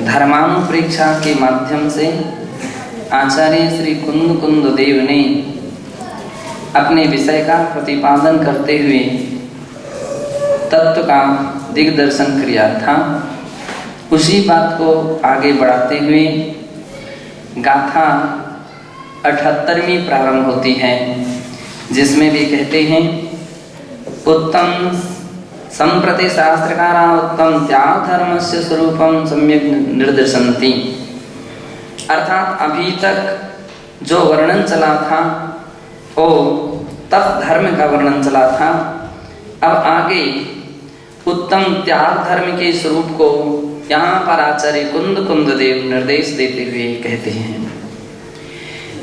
धर्मानुप्रेक्षा के माध्यम से आचार्य श्री कुंद कुंद देव ने अपने विषय का प्रतिपादन करते हुए तत्व का दिग्दर्शन किया था। उसी बात को आगे बढ़ाते हुए गाथा 78वीं प्रारंभ होती है, जिसमें भी कहते हैं उत्तम संप्रति शास्त्रकारा उत्तम त्याग धर्मस्य स्वरूपम सम्यक निर्देशन्ति। अर्थात अभी तक जो वर्णन चला था वो तप धर्म का वर्णन चला था। अब आगे उत्तम त्याग धर्म के स्वरूप को यहाँ पर आचार्य कुंद कुंद देव निर्देश देते हुए कहते हैं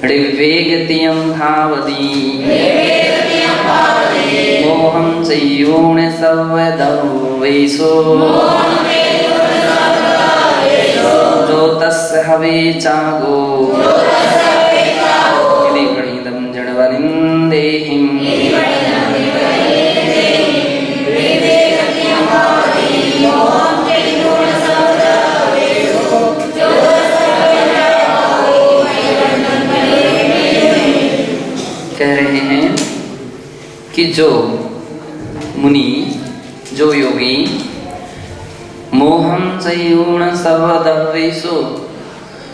ऋग्वेगतियं भावदी मोहं चैयूण सवदवैसो ज्योतस्य हवे चागो यदि गणितं जडवनिन्देहिं कह रहे हैं कि जो मुनि, जो योगी मोहम चयूण सवदवेशु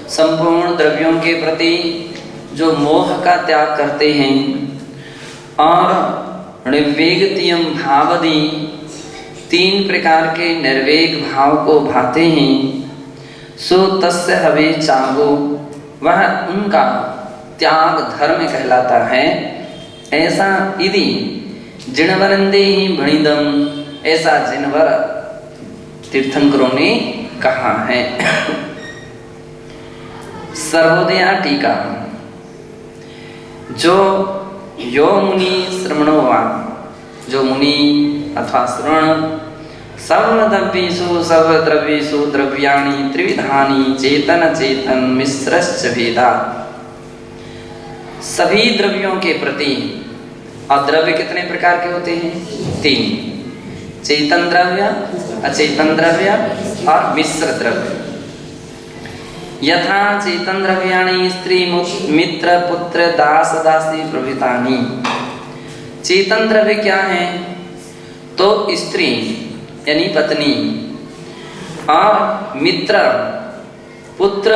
संपूर्ण द्रव्यों के प्रति जो मोह का त्याग करते हैं और निर्वेगतियम भावदी 3 प्रकार के निर्वेग भाव को भाते हैं सो तस्य हवे चागो वह उनका त्याग धर्म कहलाता है। ऐसा यदि जिनवरंदे ही भणिदम ऐसा जिनवर तीर्थंकरों ने कहा है। सर्वोदया टीका जो यो मुनि श्रवणोवा जो मुनि अथवा श्रवण सर्वद्रव्येषु सर्वद्रव्येषु द्रव्याणि त्रिविधानि चेतन चेतन मिश्रश्च भेदा सभी द्रव्यों के प्रति। और द्रव्य कितने प्रकार के होते हैं? 3 चेतन द्रव्य, अचेतन द्रव्य और मिश्र द्रव्य। यथा चेतन द्रव्याणि स्त्री मित्र पुत्र दास दासी प्रभृतानि। चेतन द्रव्य क्या है? तो स्त्री यानी पत्नी और मित्र पुत्र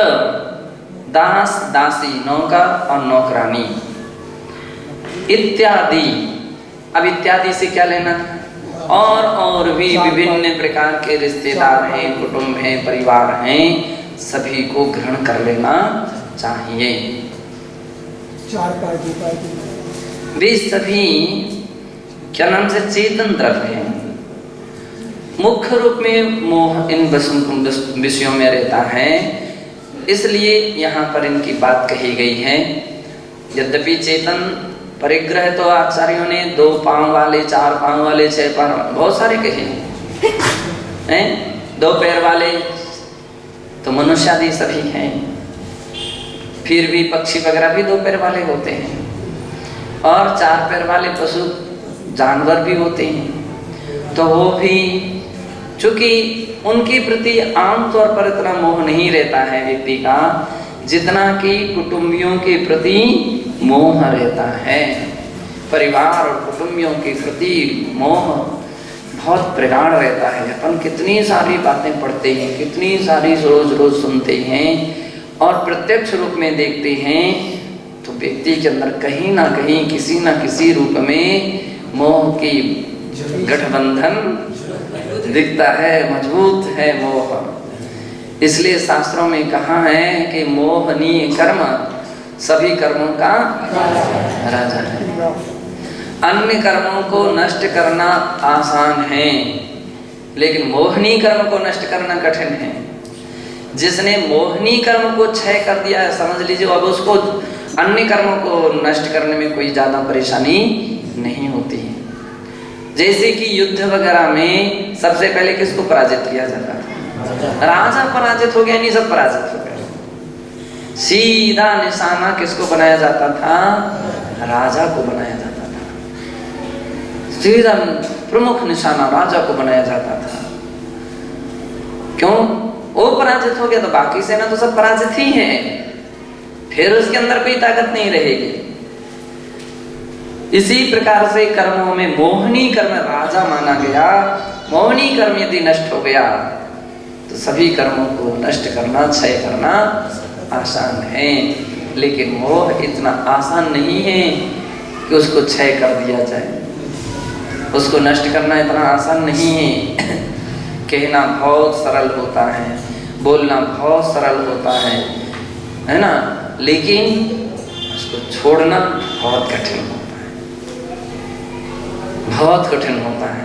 दास दासी नौकर और नौकरानी इत्यादि। अब इत्यादि से क्या लेना? और भी विभिन्न प्रकार के रिश्तेदार हैं, कुटुंब हैं, परिवार हैं, सभी को ग्रहण कर लेना चाहिए। वे सभी क्या नाम से चेतन द्रव्य हैं। मुख्य रूप में मोह इन विषयों में रहता है, इसलिए यहाँ पर इनकी बात कही गई है। यद्यपि चेतन परिग्रह तो आचार्यों ने 2 पांव वाले, 4 पांव वाले, 6 पांव बहुत सारे कहे हैं। 2 पैर वाले तो मनुष्य आदि सभी हैं, फिर भी पक्षी वगैरह भी 2 पैर वाले होते हैं और 4 पैर वाले पशु जानवर भी होते हैं। तो वो भी चूंकि उनके प्रति आमतौर पर इतना मोह नहीं रहता है व्यक्ति का जितना कि कुटुंबियों के प्रति मोह रहता है। परिवार और कुटुंबियों के प्रति मोह बहुत प्रगाढ़ रहता है। अपन कितनी सारी बातें पढ़ते हैं, कितनी सारी रोज रोज सुनते हैं और प्रत्यक्ष रूप में देखते हैं तो व्यक्ति के अंदर कहीं ना कहीं किसी ना किसी रूप में मोह की गठबंधन दिखता है, मजबूत है मोह। इसलिए शास्त्रों में कहा है कि मोहनीय कर्म सभी कर्मों का राजा है। अन्य कर्मों को नष्ट करना आसान है, लेकिन मोहनीय कर्म को नष्ट करना कठिन है। जिसने मोहनीय कर्म को क्षय कर दिया है, समझ लीजिए अब उसको अन्य कर्मों को नष्ट करने में कोई ज्यादा परेशानी नहीं होती है। जैसे कि युद्ध वगैरह में सबसे पहले किसको पराजित किया जाता था? राजा पराजित हो गया, नहीं सब पराजित हो गए। सीधा निशाना किसको बनाया जाता था? राजा को बनाया जाता था। सीधा प्रमुख निशाना राजा को बनाया जाता था। क्यों? वो वो पराजित हो गया तो बाकी सेना तो सब पराजित ही है, फिर उसके अंदर कोई ताकत नहीं रहेगी। इसी प्रकार से कर्मों में मोहनी कर्म राजा माना गया। मोहनी कर्म यदि नष्ट हो गया तो सभी कर्मों को नष्ट करना, क्षय करना आसान है, लेकिन मोह इतना आसान नहीं है कि उसको क्षय कर दिया जाए, उसको नष्ट करना इतना आसान नहीं है। कहना बहुत सरल होता है, बोलना बहुत सरल होता है ना, लेकिन उसको छोड़ना बहुत कठिन होता है, बहुत कठिन होता है।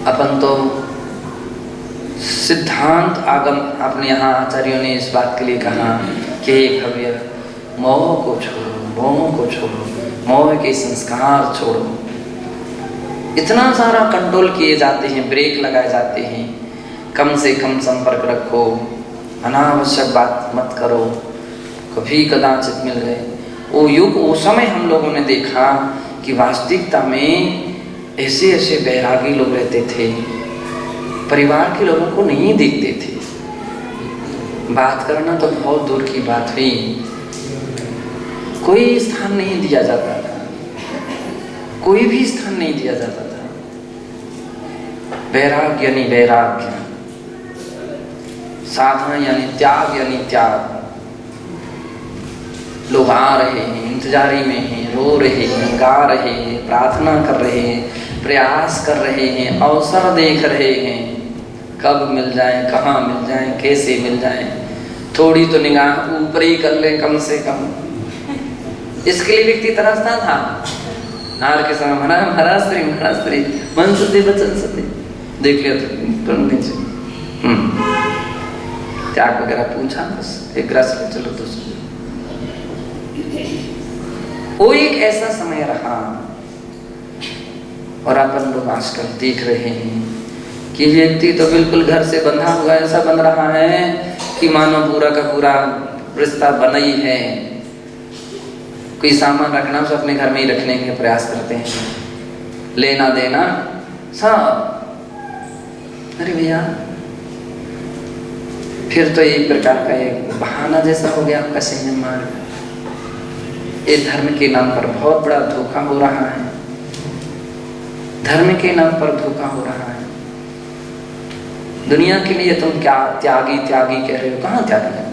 अपन तो सिद्धांत आगम, अपने यहाँ आचार्यों ने इस बात के लिए कहा कि भव्य मोह को छोड़ो, मोह को छोड़ो, मोह के संस्कार छोड़ो। इतना सारा कंट्रोल किए जाते हैं, ब्रेक लगाए जाते हैं, कम से कम संपर्क रखो, अनावश्यक बात मत करो, कभी कदाचित मिल गए। वो युग, वो समय हम लोगों ने देखा कि वास्तविकता में ऐसे ऐसे बैरागी लोग रहते थे, परिवार के लोगों को नहीं देखते थे, बात करना तो बहुत दूर की बात हुई, कोई स्थान नहीं दिया जाता था, कोई भी स्थान नहीं दिया जाता था। वैराग्य यानी वैराग्य, साधना यानी त्याग यानी त्याग। लोग आ रहे हैं, इंतजारी में हैं, रो रहे हैं, गा रहे हैं, प्रार्थना कर रहे हैं, प्रयास कर रहे हैं, अवसर देख रहे हैं, कब मिल जाए, कहाँ मिल जाए, कैसे मिल जाए, थोड़ी तो निगाह ऊपर ही कर लें कम से कम। इसके लिए व्यक्ति तरसता था। हार के समय महाराज स्त्री मन शुद्धि वचन शुद्धि, देख लिया तो नीचे त्याग वगैरह पूछा, बस एक ग्रास ले चलो तो वो एक ऐसा समय रहा। और अपन लोग आजकल देख रहे हैं कि व्यक्ति तो बिल्कुल घर से बंधा हुआ ऐसा बन रहा है कि मानो पूरा का पूरा रिश्ता बना ही है। कोई सामान रखना उसे अपने घर में ही रखने के प्रयास करते हैं, लेना देना सब। अरे भैया, फिर तो एक प्रकार का एक बहाना जैसा हो गया आपका संयम मार्ग। ये धर्म के नाम पर बहुत बड़ा धोखा हो रहा है, धर्म के नाम पर धोखा हो रहा है। दुनिया के लिए तुम क्या त्यागी त्यागी कह रहे हो? कहाँ त्यागी है,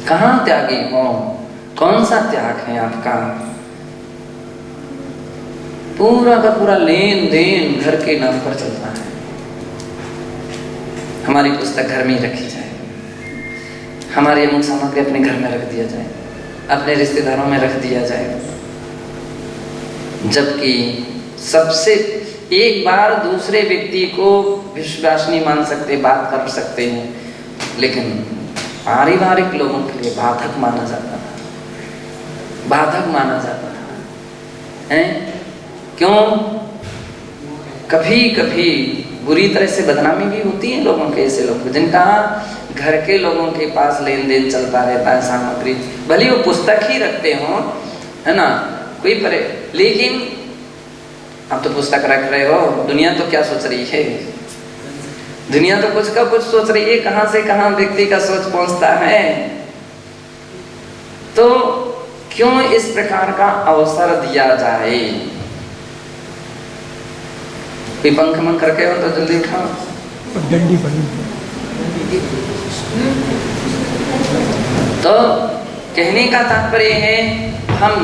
कहाँ त्यागी हो? कौन सा त्याग है आपका? पूरा का पूरा लेन देन घर के नाम पर चलता है। हमारी पुस्तक घर में ही रखी जाए, हमारी अमुक सामग्री अपने घर में रख दिया जाए, अपने रिश्तेदारों में रख दिया जाए, जबकि सबसे एक बार दूसरे व्यक्ति को विश्वास नहीं मान सकते, बात कर सकते हैं, लेकिन पारिवारिक लोगों के लिए बाधक माना जाता था, बाधक माना जाता था। हैं? क्यों? कभी कभी बुरी तरह से बदनामी भी होती है लोगों के, ऐसे लोग जिनका घर के लोगों के पास लेन देन चलता रहता है, सामग्री भले वो पुस्तक ही रखते हो, है ना, कोई परे, लेकिन अब तो पुस्तक रख रहे हो, दुनिया तो क्या सोच रही है? दुनिया तो कुछ का कुछ सोच रही है, कहां से कहां व्यक्ति का सोच पहुंचता है। तो क्यों इस प्रकार का अवसर दिया जाए? कोई पंख मंख रखे हो तो जल्दी उठाओ। डंडी बनी। तो कहने का तात्पर्य है, हम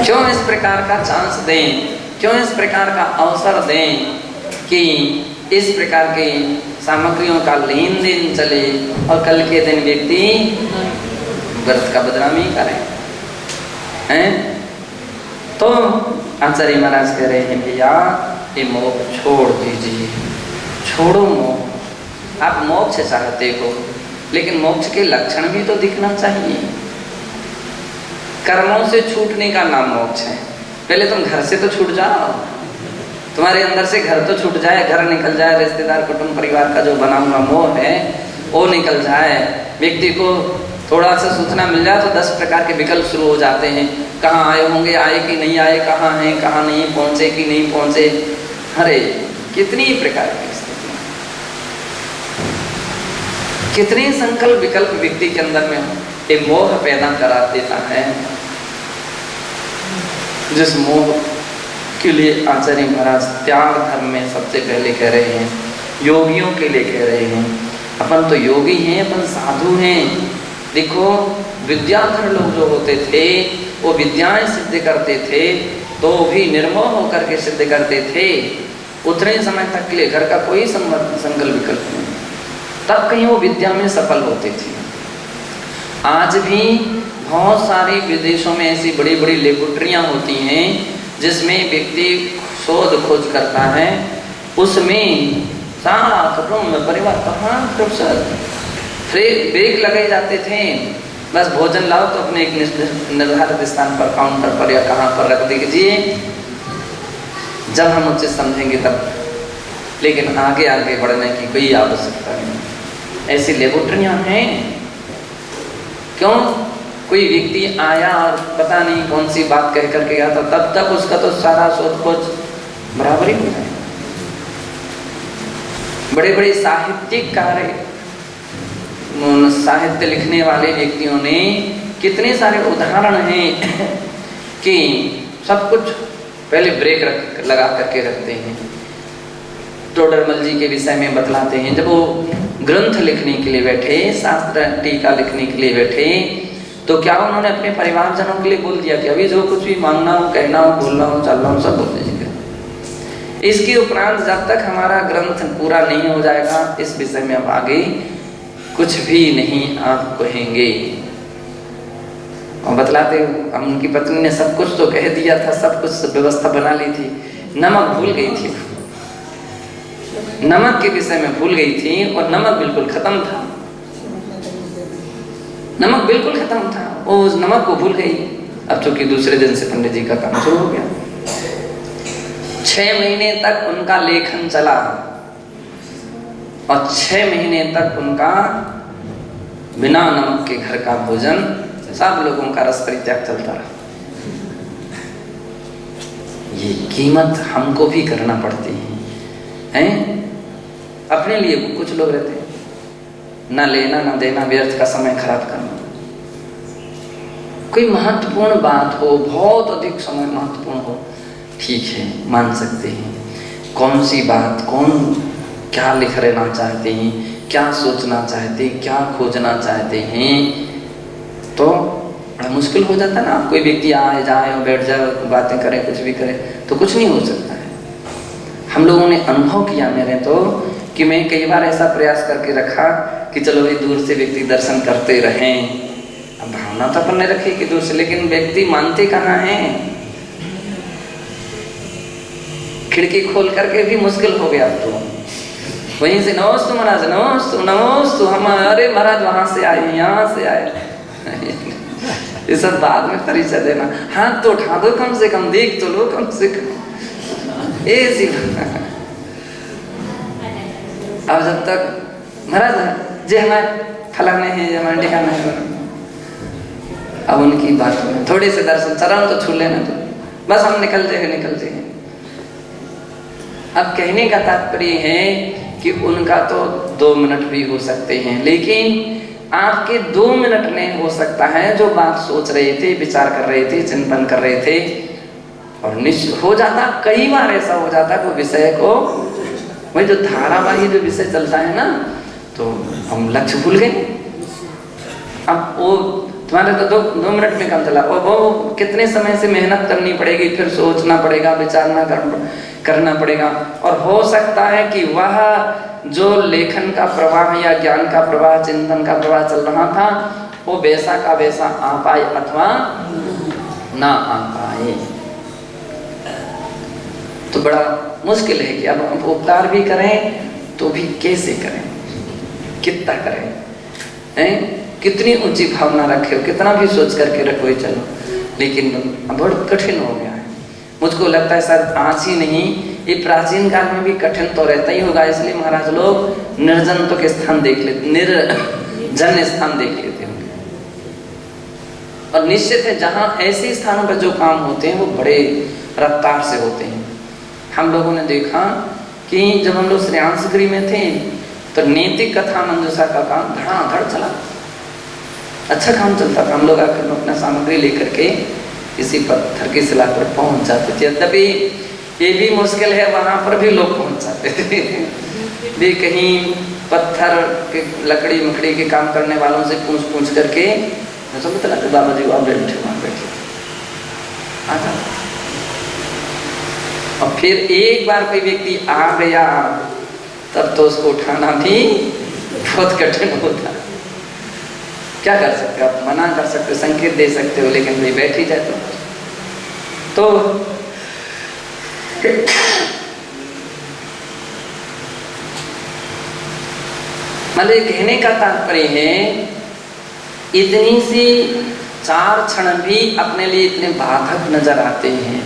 क्यों इस प्रकार का चांस दें, क्यों इस प्रकार का अवसर दें कि इस प्रकार के सामग्रियों का लेन देन चले और कल के दिन व्यक्ति व्रत का बदनामी करे। हैं? तो आचार्य महाराज कह रहे हैं, भैया ये मोह छोड़ दीजिए, छोड़ो मोह। आप मोक्ष चाहते हो, लेकिन मोक्ष के लक्षण भी तो दिखना चाहिए। कर्मों से छूटने का नाम मोक्ष है। पहले तुम घर से तो छूट जाओ, तुम्हारे अंदर से घर तो छूट जाए, घर निकल जाए, रिश्तेदार कुटुंब परिवार का जो बना हुआ मोह है वो निकल जाए, व्यक्ति को थोड़ा सा सूचना मिल जाए तो 10 प्रकार के विकल्प शुरू हो जाते हैं। कहाँ आए होंगे, आए कि नहीं आए, कहाँ हैं, कहाँ नहीं पहुँचे कि नहीं पहुँचे। अरे कितनी प्रकार की स्थिति, कितने संकल्प विकल्प व्यक्ति के अंदर में ये मोह पैदा करा देता है, जिस मोह के लिए आचार्य महाराज त्याग धर्म में सबसे पहले कह रहे हैं, योगियों के लिए कह रहे हैं। अपन तो योगी हैं, अपन साधु हैं। देखो विद्याधर लोग जो होते थे वो विद्याएं सिद्ध करते थे तो भी निर्मोह होकर के सिद्ध करते थे। उतने समय तक के लिए घर का कोई संकल्प विकल्प नहीं, तब कहीं वो विद्या में सफल होते थे। आज भी बहुत सारे विदेशों में ऐसी बड़ी बड़ी लेबोरेटरियाँ होती हैं जिसमें व्यक्ति शोध खोज करता है, उसमें सारा कुटुंब परिवार कहाँ ब्रेक लगाए जाते थे। बस भोजन लाओ तो अपने एक निर्धारित स्थान पर, काउंटर पर या कहाँ पर रख दीजिए, जब हम उचित समझेंगे तब, लेकिन आगे आगे बढ़ने की कोई आवश्यकता नहीं। ऐसी लेबोरेटरियाँ हैं। क्यों? कोई व्यक्ति आया और पता नहीं कौन सी बात कह करके गया था, तब तक उसका तो सारा शोध खोज बराबर ही हो जाए। बड़े बड़े साहित्यिक कार्य, साहित्य लिखने वाले व्यक्तियों ने कितने सारे उदाहरण हैं कि सब कुछ पहले ब्रेक लगा करके रखते हैं। टोडरमल जी के विषय में बतलाते हैं, जब वो ग्रंथ लिखने के लिए बैठे, शास्त्र टीका लिखने के लिए बैठे, तो क्या उन्होंने अपने परिवारजनों के लिए बोल दिया कि अभी जो कुछ भी मांगना हो, कहना हो, बोलना हो, चलना हो, सब बोल दीजिएगा। इसके उपरांत जब तक हमारा ग्रंथ पूरा नहीं हो जाएगा, इस विषय में अब आगे कुछ भी नहीं आप कहेंगे। और बतलाते उनकी पत्नी ने सब कुछ तो कह दिया था, सब कुछ व्यवस्था बना ली थी, नमक भूल गई थी, नमक के विषय में भूल गई थी और नमक बिल्कुल खत्म था, नमक बिल्कुल खत्म था, वो उस नमक को भूल गई। अब चूंकि दूसरे दिन से पंडित जी का काम शुरू हो गया। 6 महीने तक उनका लेखन चला और 6 महीने तक उनका बिना नमक के घर का भोजन, सब लोगों का रस परित्याग चलता रहा। ये कीमत हमको भी करना पड़ती है। अपने लिए कुछ लोग रहते हैं, ना लेना ना देना, व्यर्थ का समय खराब करना। कोई महत्वपूर्ण बात हो, बहुत अधिक समय महत्वपूर्ण हो, ठीक है, मान सकते हैं। कौन सी बात, कौन क्या लिख रहना चाहते हैं, क्या सोचना चाहते हैं, क्या खोजना चाहते हैं, तो बड़ा मुश्किल हो जाता है ना। कोई व्यक्ति आए जाए और बैठ जाए, बातें करे, कुछ भी करे, तो कुछ नहीं हो सकता है। हम लोगों ने अनुभव किया, मेरे तो, कि मैं कई बार ऐसा प्रयास करके रखा कि चलो भाई दूर से व्यक्ति दर्शन करते रहें। अब भावना तो अपन ने रखी कि दूर से, लेकिन व्यक्ति मानते कहाँ हैं। खिड़की खोल करके भी मुश्किल हो गया। तो वहीं से नमोस्तु महाराज, नमोस्तु नमोस्तु, हम अरे महाराज वहां से आए, यहाँ से आए। ये सब बाद में परिचय देना, हाथ तो उठा दो, कम से कम देख तो लो, कम से कम ऐसी। अब जब तक महाराज जे हमारे फलाने हैं, जे हमारे ठिकाने हैं, अब उनकी बात में थोड़े से दर्शन, चरण तो छू लेना, तो बस हम निकल जाएंगे। अब कहने का तात्पर्य है कि उनका तो 2 मिनट भी हो सकते हैं, लेकिन आपके 2 मिनट में हो सकता है जो बात सोच रहे थे, विचार कर रहे थे, चिंतन कर रहे थे, और निश्चित हो जाता, कई बार ऐसा हो जाता वो विषय को, वही जो धारावाही जो विषय चलता है ना, तो हम लक्ष्य भूल गए। अब वो तुम्हारे तो 2 मिनट में काम चला, और वो कितने समय से मेहनत करनी पड़ेगी, फिर सोचना पड़ेगा, विचारना करना पड़ेगा। और हो सकता है कि वह जो लेखन का प्रवाह या ज्ञान का प्रवाह, चिंतन का प्रवाह चल रहा था, वो वैसा का वैसा आ पाए अथवा ना आ पाए। तो बड़ा मुश्किल है कि अब हम उपकार भी करें तो भी कैसे करें, कितना करें, हैं? कितनी ऊंची भावना रखे हो, कितना भी सोच करके रखो, चलो, लेकिन अब बहुत कठिन हो गया है। मुझको लगता है शायद आज ही नहीं, ये प्राचीन काल में भी कठिन तो रहता ही होगा, इसलिए महाराज लोग निर्जन तो के स्थान देख लेते, निर्जन स्थान देख लेते होंगे। और निश्चित है जहाँ ऐसे स्थानों पर जो काम होते हैं वो बड़े रफ्तार से होते हैं। हम लोगों ने देखा कि जब हम लोग श्रेयांसगिरी में थे तो नैतिक कथा मंजूषा का काम धड़ाधड़ चला, अच्छा काम चलता था। हम लोग आकर अपना सामग्री लेकर के किसी पत्थर की शिला पर पहुंच जाते थे। यद्यपि ये भी मुश्किल है, वहां पर भी लोग पहुंच जाते थे भी कहीं पत्थर के लकड़ी मकड़ी के काम करने वालों से पूछ करके तो पता लगता बाबा जी आप बैठे वहां बैठे आता। और फिर एक बार कोई व्यक्ति आ गया तब तो उसको उठाना भी बहुत कठिन होता। क्या कर सकते हो आप? मना कर सकते हो, संकेत दे सकते हो, लेकिन भाई बैठ ही जाए तो मतलब कहने का तात्पर्य है इतनी सी 4 क्षण भी अपने लिए इतने बाधक नजर आते हैं,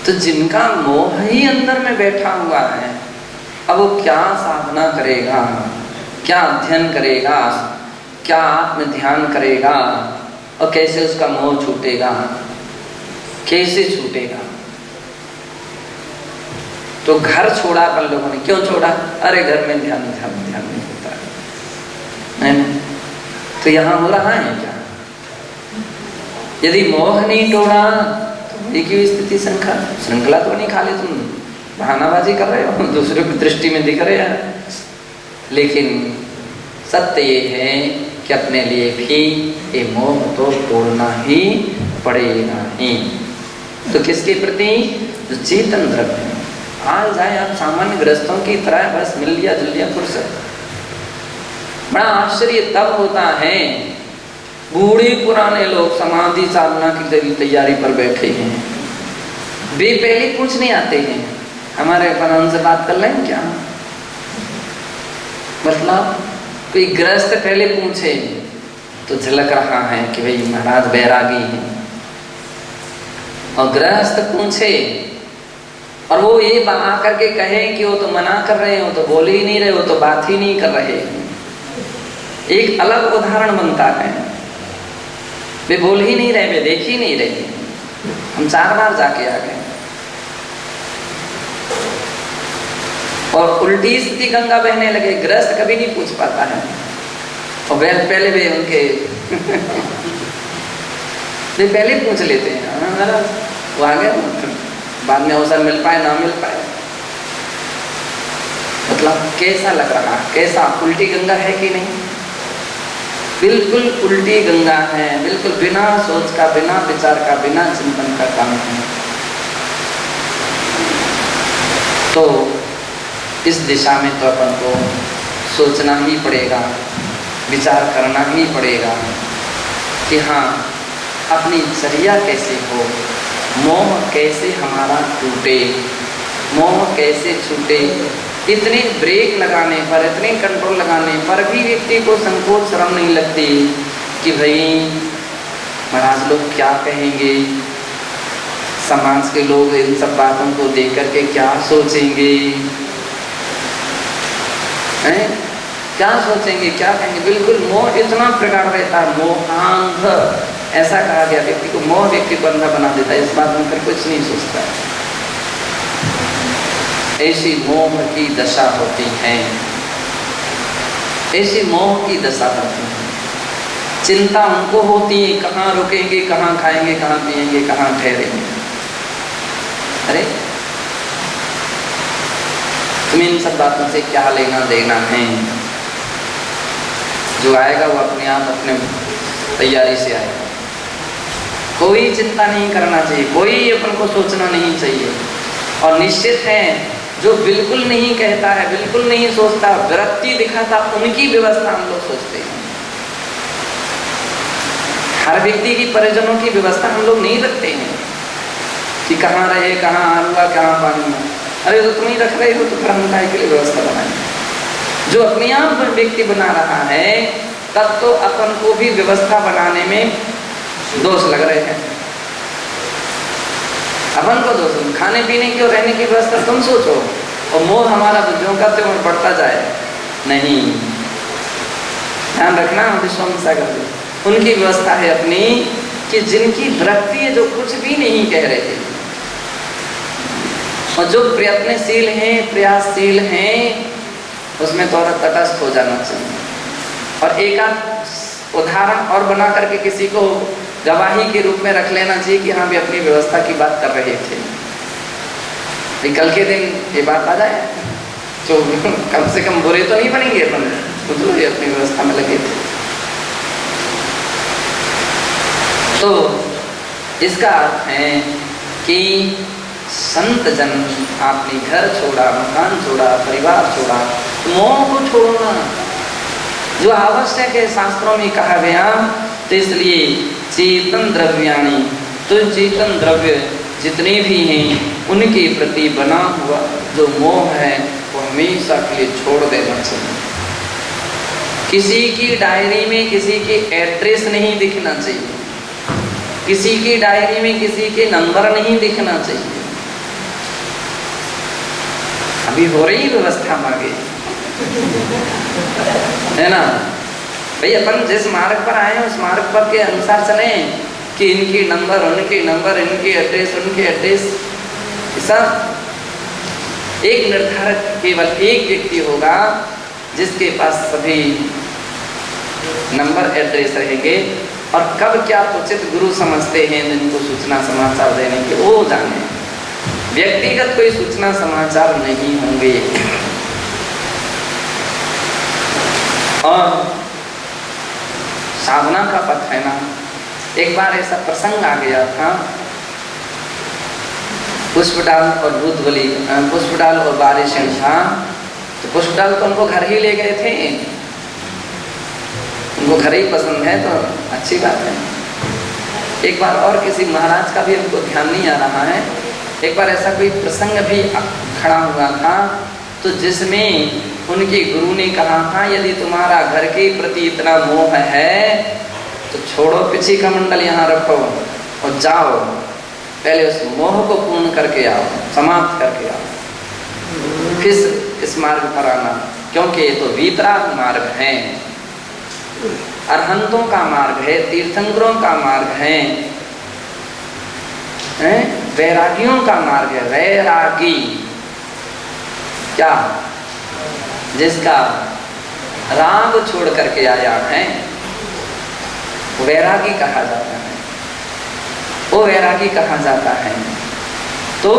तो जिनका मोह ही अंदर में बैठा हुआ है, अब वो क्या साधना करेगा, क्या अध्ययन करेगा, क्या आत्म ध्यान करेगा, और कैसे उसका मोह छूटेगा, कैसे छूटेगा? तो घर छोड़ा अपन लोगों ने, क्यों छोड़ा? अरे घर में ध्यान नहीं होता है। तो यहाँ हो रहा है क्या? यदि मोह नहीं तोड़ा तो एक ही स्थिति श्रृंखला तो नहीं, खाली तुम बहानाबाजी कर रहे हो, दूसरों की दृष्टि में दिख रहे हैं। लेकिन सत्य ये है कि अपने लिए भी ये मोह तो तोड़ना ही पड़ेगा ही। तो किसके प्रति? जो चेतन द्रव्य है। आज जाए आप सामान्य गृहस्थों की तरह बस मिल लिया जुल लिया फुर्सत। बड़ा आश्चर्य तब होता है, बूढ़े पुराने लोग समाधि साधना की तैयारी पर बैठे हैं, वे पहले पूछने आते हैं हमारे अपन से बात कर लें क्या? मतलब कोई गृहस्थ पहले पूछे तो झलक रहा है कि भाई महाराज बैरागी हैं, और गृहस्थ पूछे और वो ये बना करके कहे कि वो तो मना कर रहे हो, तो बोल ही नहीं रहे हो, तो बात ही नहीं कर रहे। एक अलग उदाहरण बनता है, वे बोल ही नहीं रहे, वे देख ही नहीं रहे। हम 4 बार जाके आ गए और उल्टी स्थिति गंगा बहने लगे। गृहस्थ कभी नहीं पूछ पाता है, और वे पहले वे उनके वे पहले पूछ लेते हैं, वो आ गए, बाद में अवसर मिल पाए ना मिल पाए। मतलब कैसा लग रहा, कैसा उल्टी गंगा है कि नहीं? बिल्कुल उल्टी गंगा है, बिल्कुल बिना सोच का, बिना विचार का, बिना चिंतन का काम है। तो इस दिशा में तो अपन को सोचना ही पड़ेगा, विचार करना ही पड़ेगा कि हाँ अपनी चर्या कैसे हो, मोह कैसे हमारा टूटे, मोह कैसे छूटे। इतने ब्रेक लगाने पर, इतने कंट्रोल लगाने पर भी व्यक्ति को संकोच शर्म नहीं लगती कि भाई महाराज लोग क्या कहेंगे, समाज के लोग इन सब बातों को देख करके क्या सोचेंगे, हैं? क्या सोचेंगे, क्या कहेंगे। बिल्कुल मोह इतना प्रगाढ़ रहता है, मोहांध ऐसा कहा गया, व्यक्ति को मोह व्यक्ति को अंधा बना देता है, इस बात में फिर कुछ नहीं सोचता। ऐसी मोह की दशा होती है, ऐसी मोह की दशा होती है। चिंता उनको होती है कहाँ रुकेंगे, कहाँ खाएंगे, कहाँ पिएंगे, कहाँ ठहरेंगे। अरे तुम्हें इन सब बातों से क्या लेना देना है? जो आएगा वो अपने आप अपने तैयारी से आएगा। कोई चिंता नहीं करना चाहिए, कोई अपन को सोचना नहीं चाहिए। और निश्चित है जो बिल्कुल नहीं कहता है, बिल्कुल नहीं सोचता, विरक्ति दिखाता, उनकी व्यवस्था हम लोग सोचते हैं। हर व्यक्ति की परिजनों की व्यवस्था हम लोग नहीं रखते हैं कि कहाँ रहे, कहाँ आऊँगा, कहाँ पानी। अरे तो तुम ही रख रहे हो तो फिर हम के लिए व्यवस्था बनाएंगे। जो अपने आप व्यक्ति बना रहा है तब तो अपन को भी व्यवस्था बनाने में दोष लग रहे हैं। अपन को दोष, खाने पीने की और रहने की व्यवस्था तुम सोचो, और मोह हमारा बुद्धियों का त्यों बढ़ता जाए। नहीं, ध्यान रखना, विश्वामित्र सागर उनकी व्यवस्था है अपनी कि जिनकी वृत्ति है, जो कुछ भी नहीं कह रहे और जो प्रयत्नशील हैं, प्रयासशील हैं, उसमें थोड़ा तटस्थ हो जाना चाहिए। और एक आध उदाहरण और बना करके किसी को गवाही के रूप में रख लेना चाहिए कि हाँ भी अपनी व्यवस्था की बात कर रहे थे, कल के दिन ये बात आ जाए तो कम से कम बुरे तो नहीं बनेंगे अपन, तो ये अपनी व्यवस्था में लगे थे। तो इसका अर्थ है कि संत जन आपने घर छोड़ा, मकान छोड़ा, परिवार छोड़ा, मोह को छोड़ना जो आवश्यक है, शास्त्रों में कहा गया। तो इसलिए चेतन द्रव्याणि, तो चेतन द्रव्य जितने भी हैं उनके प्रति बना हुआ जो मोह है वो हमेशा के लिए छोड़ देना चाहिए। किसी की डायरी में किसी के एड्रेस नहीं दिखना चाहिए, किसी की डायरी में किसी के नंबर नहीं दिखना चाहिए। अभी हो रही व्यवस्था मांगे है ना भाई, अपन जिस मार्ग पर आए हैं उस मार्ग पर के अनुसार चले कि इनके नंबर, उनके नंबर, इनके एड्रेस, उनके एड्रेस, सब एक निर्धारक केवल एक व्यक्ति होगा जिसके पास सभी नंबर, एड्रेस रहेंगे। और कब क्या उचित गुरु समझते हैं जिनको सूचना समाचार देने के, वो जाने। व्यक्तिगत कोई सूचना समाचार नहीं होंगे। और साधना का पथ है ना, एक बार ऐसा प्रसंग आ गया था, पुष्पडाल और रुद्रवली, पुष्पडाल और बारिशें था। तो पुष्पडाल तो उनको घर ही ले गए थे, उनको घर ही पसंद है तो अच्छी बात है। एक बार और किसी महाराज का भी हमको ध्यान नहीं आ रहा है, एक बार ऐसा कोई प्रसंग भी खड़ा हुआ था तो जिसमें उनके गुरु ने कहा था यदि तुम्हारा घर के प्रति इतना मोह है तो छोड़ो पीछे का मंडल यहाँ रखो और जाओ, पहले उस मोह को पूर्ण करके आओ, समाप्त करके आओ, फिर इस मार्ग पर आना, क्योंकि ये तो वीतराग मार्ग है, अरहंतों का मार्ग है, तीर्थंकरों का मार्ग है, वैरागियों का मार्ग है। वैरागी क्या? जिसका राग छोड़ करके आया है वैरागी कहा जाता है, वो वैरागी कहा जाता है। तो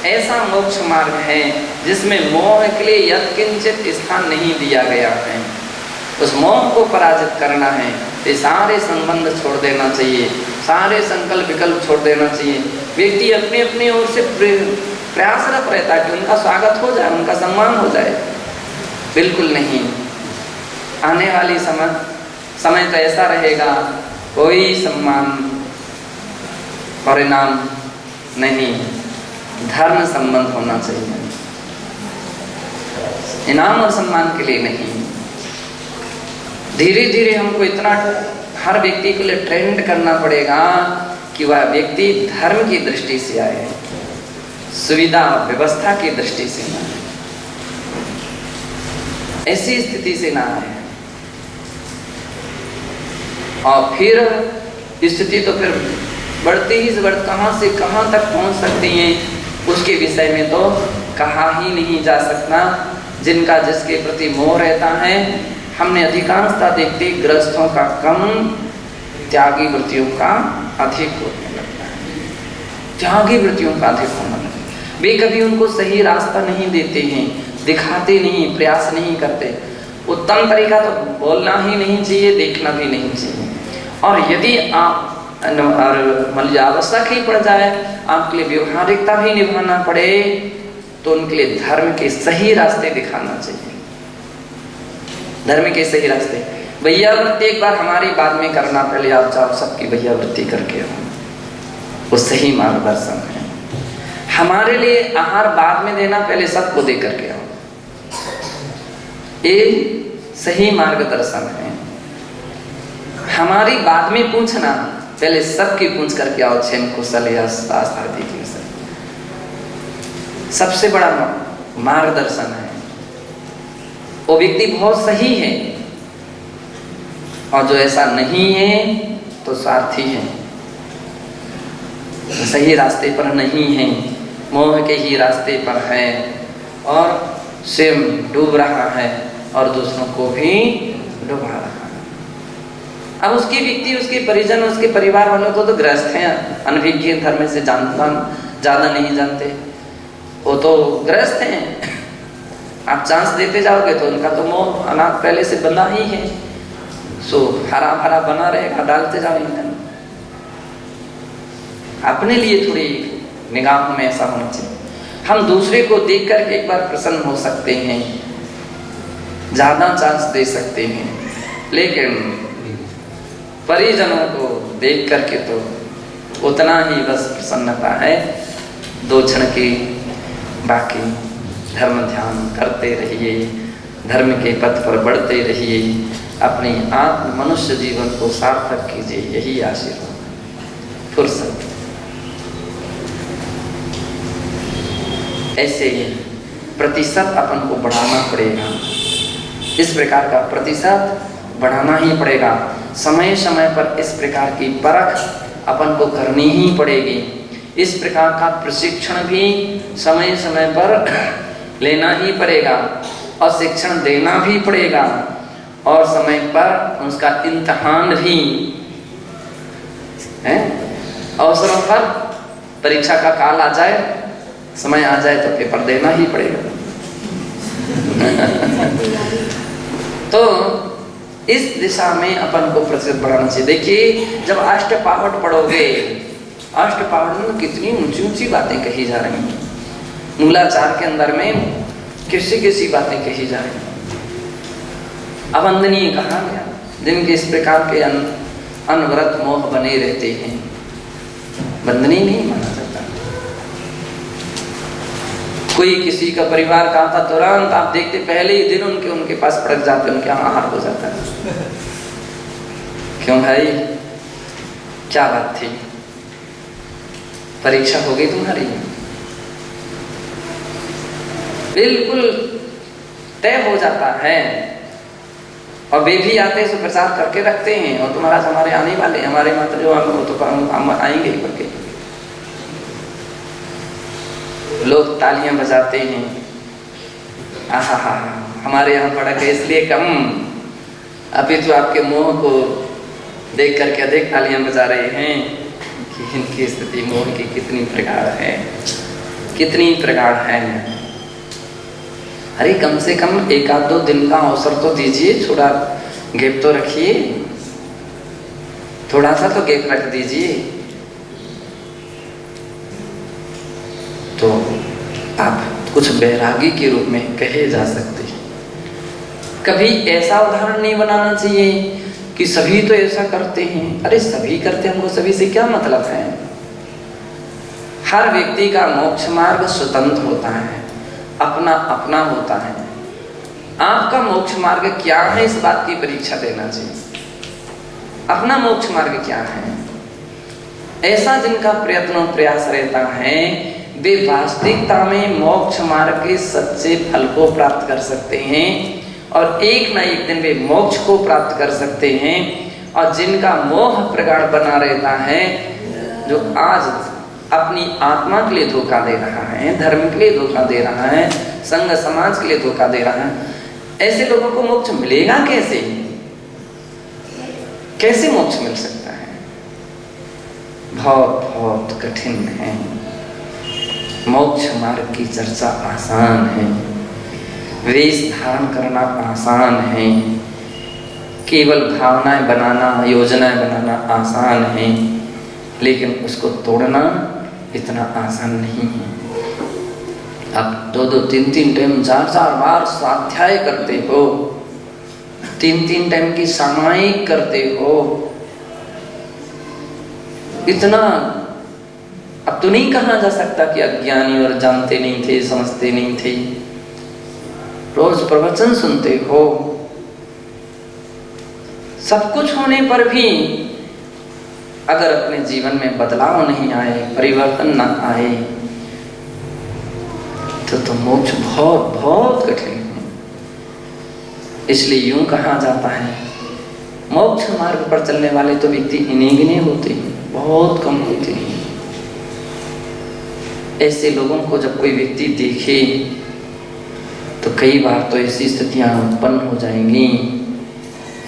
ऐसा मोक्ष मार्ग है जिसमें मोह के लिए यत्किंचित स्थान नहीं दिया गया है। उस मोह को पराजित करना है तो सारे संबंध छोड़ देना चाहिए, सारे संकल्प विकल्प छोड़ देना चाहिए। व्यक्ति अपने अपनी ओर से प्रयासरत रहता है कि उनका स्वागत हो जाए, उनका सम्मान हो जाए। बिल्कुल नहीं, आने वाली समय तो ऐसा रहेगा कोई सम्मान परिणाम नहीं, धर्म संबंध होना चाहिए, इनाम और सम्मान के लिए नहीं। धीरे धीरे हमको इतना हर व्यक्ति के लिए ट्रेंड करना पड़ेगा कि वह व्यक्ति धर्म की दृष्टि से आए, सुविधा व्यवस्था की दृष्टि से ना आए, ऐसी स्थिति से ना आए। और फिर स्थिति तो फिर बढ़ती ही कहाँ से कहाँ तक पहुँच सकती है उसके विषय में तो कहा ही नहीं जा सकता। जिनका जिसके प्रति मोह रहता है, हमने अधिकांशता देखते गृहस्थों का कम, त्यागी वृत्तियों का अधिक होने लगता है, त्यागी वृत्तियों का अधिक होने लगता है। वे कभी उनको सही रास्ता नहीं देते हैं, दिखाते नहीं, प्रयास नहीं करते। उत्तम तरीका तो बोलना ही नहीं चाहिए, देखना भी नहीं चाहिए। और यदि आप मान लीजिए आवश्यक ही पड़ जाए, आपके लिए व्यवहारिकता भी निभाना पड़े, तो उनके लिए धर्म के सही रास्ते दिखाना चाहिए, धर्म के सही रास्ते। भैयावृत्ति एक बार हमारी बाद में करना, पहले आप जाओ सबकी भैयावृत्ति करके आओ, वो सही मार्गदर्शन है। हमारे लिए आहार बाद में देना, पहले सबको दे करके आओ, ये सही मार्गदर्शन है। हमारी बाद में पूछना, पहले सबकी पूछ करके आओ, क्षेम कुशल या आदि की सबसे बड़ा मार्गदर्शन है। वो व्यक्ति बहुत सही है, और जो ऐसा नहीं है तो स्वार्थी है, सही रास्ते पर नहीं है, मोह के ही रास्ते पर है और स्वयं डूब रहा है और दूसरों को भी डुबा रहा है। अब उसकी व्यक्ति, उसके परिजन, उसके परिवार वालों को तो गृहस्थ हैं, अनभिज्ञ, धर्म से जानता ज़्यादा नहीं जानते, वो तो गृहस्थ हैं। आप चांस देते जाओगे तो उनका तो मोह अनाथ पहले से बंधा ही है, सो हरा भरा बना रहेगा, डालते जाओ ईंधन। अपने लिए थोड़ी निगाहों में ऐसा होना चाहिए। हम दूसरे को देख करके एक बार प्रसन्न हो सकते हैं, ज़्यादा चांस दे सकते हैं, लेकिन परिजनों को देख करके तो उतना ही बस प्रसन्नता है 2 क्षण की। बाकी धर्म ध्यान करते रहिए, धर्म के पथ पर बढ़ते रहिए, अपनी आत्म मनुष्य जीवन को सार्थक कीजिए, यही आशीर्वाद। फुर्सत ऐसे प्रतिशत अपन को बढ़ाना पड़ेगा, इस प्रकार का प्रतिशत बढ़ाना ही पड़ेगा। समय समय पर इस प्रकार की परख अपन को करनी ही पड़ेगी। इस प्रकार का प्रशिक्षण भी समय समय पर लेना ही पड़ेगा और शिक्षण देना भी पड़ेगा और समय पर उसका इम्तहान भी है। अवसरों पर परीक्षा का काल आ जाए, समय आ जाए तो पेपर देना ही पड़ेगा। तो इस दिशा में अपन को प्रतिशत बढ़ाना चाहिए। देखिए, जब अष्टपावट पढ़ोगे, अष्टपावट में कितनी ऊंची ऊंची बातें कही जा रही हैं। मूलाचार के अंदर में किसी किसी बातें कही जा रही हैं। अवंदनीय कहा गया, जिनके इस प्रकार के अनवरत मोह बने रहते हैं, वंदनीय नहीं माना जाता। कोई किसी का परिवार का था, तुरंत आप देखते पहले ही दिन उनके पास पड़क जाते, उनके आहार हो जाता है। क्यों भाई, क्या बात थी, परीक्षा हो गई तुम्हारी? बिल्कुल तय हो जाता है। और वे भी आते हैं, प्रचार करके रखते हैं, और तुम्हारा हमारे आने वाले, हमारे माता जो हम आएंगे करके लोग तालियां बजाते हैं। आहा हा, हमारे यहाँ पड़ा के इसलिए कम, अभी तो आपके मोह को देख करके अधिक तालियां बजा रहे हैं कि इनकी स्थिति मोह की कितनी प्रगाढ़ है, कितनी प्रगाढ़ है। अरे कम से कम 1-2 दिन का अवसर तो दीजिए, थोड़ा गैप तो रखिए, थोड़ा सा तो गैप रख दीजिए, तो आप कुछ बैरागी के रूप में कहे जा सकते हैं। कभी ऐसा उदाहरण नहीं बनाना चाहिए कि सभी तो ऐसा करते हैं। अरे सभी करते, हमको सभी से क्या मतलब है? हर व्यक्ति का मोक्ष मार्ग स्वतंत्र होता है, अपना अपना होता है। आपका मोक्ष मार्ग क्या है, इस बात की परीक्षा देना चाहिए। अपना मोक्ष मार्ग क्या है? ऐसा जिनका प्रयत्न और प्रयास रहता है, वे वास्तविकता में मोक्ष मार्ग के सच्चे फल को प्राप्त कर सकते हैं और एक न एक दिन वे मोक्ष को प्राप्त कर सकते हैं। और जिनका मोह प्रगाढ़ बना रहता है, जो आज अपनी आत्मा के लिए धोखा दे रहा है, धर्म के लिए धोखा दे रहा है, संघ समाज के लिए धोखा दे रहा है, ऐसे लोगों को मोक्ष मिलेगा कैसे? कैसे मोक्ष मिल सकता है? बहुत बहुत कठिन है। मोक्ष मार्ग की चर्चा आसान है, वेश धारण करना आसान है, केवल भावनाएं बनाना, योजनाएं बनाना आसान है, लेकिन उसको तोड़ना इतना आसान नहीं है। आप 2-2, 3-3 टाइम, 4-4 बार स्वाध्याय करते हो, 3-3 टाइम की सामायिक करते हो, इतना अब तो नहीं कहा जा सकता कि अज्ञानी और जानते नहीं थे, समझते नहीं थे। रोज प्रवचन सुनते हो, सब कुछ होने पर भी अगर अपने जीवन में बदलाव नहीं आए, परिवर्तन न आए, तो मोक्ष बहुत बहुत कठिन है। इसलिए यूं कहा जाता है, मोक्ष मार्ग पर चलने वाले तो व्यक्ति इन्हीं गिने होते हैं, बहुत कम होते हैं। ऐसे लोगों को जब कोई व्यक्ति देखे तो कई बार तो ऐसी स्थितियां उत्पन्न हो जाएंगी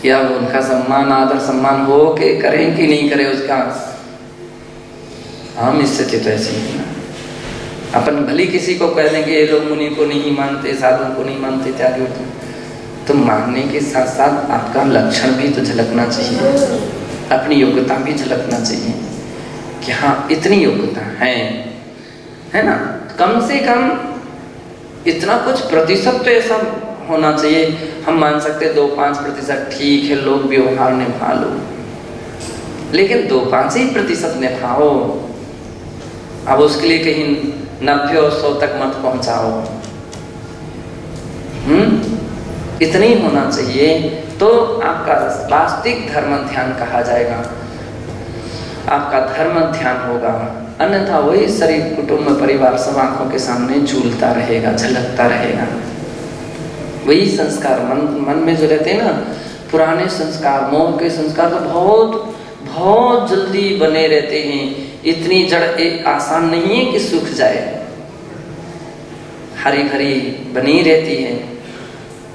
कि अब उनका सम्मान आदर सम्मान हो के करें कि नहीं करें उसका। हम स्थिति तो ऐसी है ना, अपन भली किसी को कह देंगे ये लोग मुनि को नहीं मानते, साधु को नहीं मानते इत्यादि, तो मानने के साथ साथ आपका लक्षण भी तो झलकना चाहिए, अपनी योग्यता भी झलकना चाहिए कि हाँ इतनी योग्यता है ना। कम से कम इतना कुछ प्रतिशत तो ऐसा होना चाहिए, हम मान सकते 2-5% ठीक है लोग व्यवहार निभा लो, लेकिन 2-5 ही प्रतिशत निभाओ। अब उसके लिए कहीं 90 और 100 तक मत पहुंचाओ। इतनी होना चाहिए तो आपका वास्तविक धर्म ध्यान कहा जाएगा, आपका धर्म ध्यान होगा। अन्यथा वही शरीर कुटुंब परिवार सब आंखों के सामने झूलता रहेगा, झलकता रहेगा। वही संस्कार मन में जो रहते हैं ना, पुराने संस्कार, मोह के संस्कार तो बहुत बहुत जल्दी बने रहते हैं। इतनी जड़ एक आसान नहीं है कि सूख जाए, हरी भरी बनी रहती है।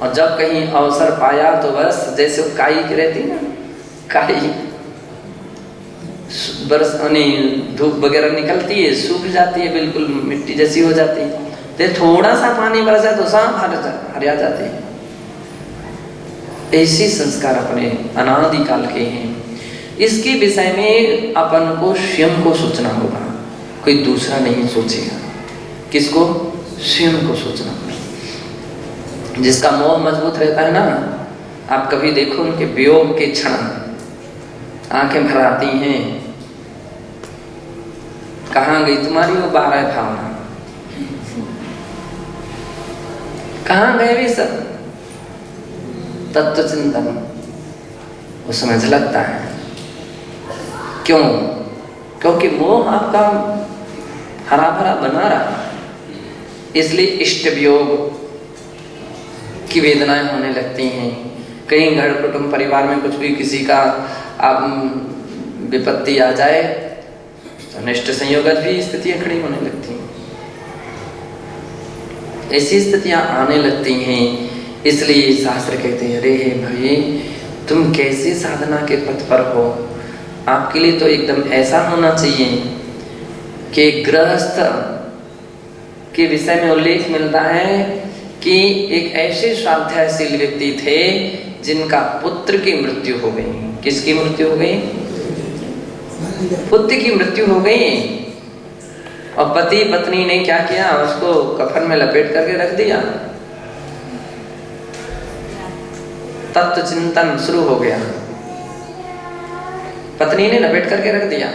और जब कहीं अवसर पाया तो बस जैसे काई की रहती है ना, काई बरस धूप वगैरह निकलती है, सूख जाती है, बिल्कुल मिट्टी जैसी हो जाती है। तो थोड़ा सा पानी बरसा तो सब हरिया जाते हैं। ऐसे संस्कार अपने अनादिकाल के हैं। इसके विषय में अपन को स्वयं को सोचना होगा, कोई दूसरा नहीं सोचेगा। किसको? स्वयं को सोचना होगा। जिसका मोह मजबूत रहता है ना, आप कभी देखो उनके वियोग के क्षण आंखें भर आती हैं, कहाँ गई तुम्हारी वो 12 भावना, कहाँ गए भी सब तत्व चिंतन, वो समझ लगता है। क्यों? क्योंकि मोह आपका हरा भरा बना रहा, इसलिए इष्ट वियोग की वेदनाएं होने लगती हैं। कहीं घर कुटुंब परिवार में कुछ भी किसी का विपत्ति आ जाए तो अनिष्ट संयोगत भी स्थितियां खड़ी होने लगती हैं। ऐसी स्थितियां आने लगती हैं, इसलिए शास्त्र कहते हैं अरे भाई तुम कैसे साधना के पथ पर हो। आपके लिए तो एकदम ऐसा होना चाहिए कि गृहस्थ के विषय में उल्लेख मिलता है कि एक ऐसे स्वाध्यायशील व्यक्ति थे जिनका पुत्र की मृत्यु हो गई। किसकी मृत्यु हो गई? पुत्र की मृत्यु हो गई। और पति पत्नी ने क्या किया? उसको कफन में लपेट करके रख दिया। तत्व चिंतन शुरू हो गया। पत्नी ने लपेट करके रख दिया।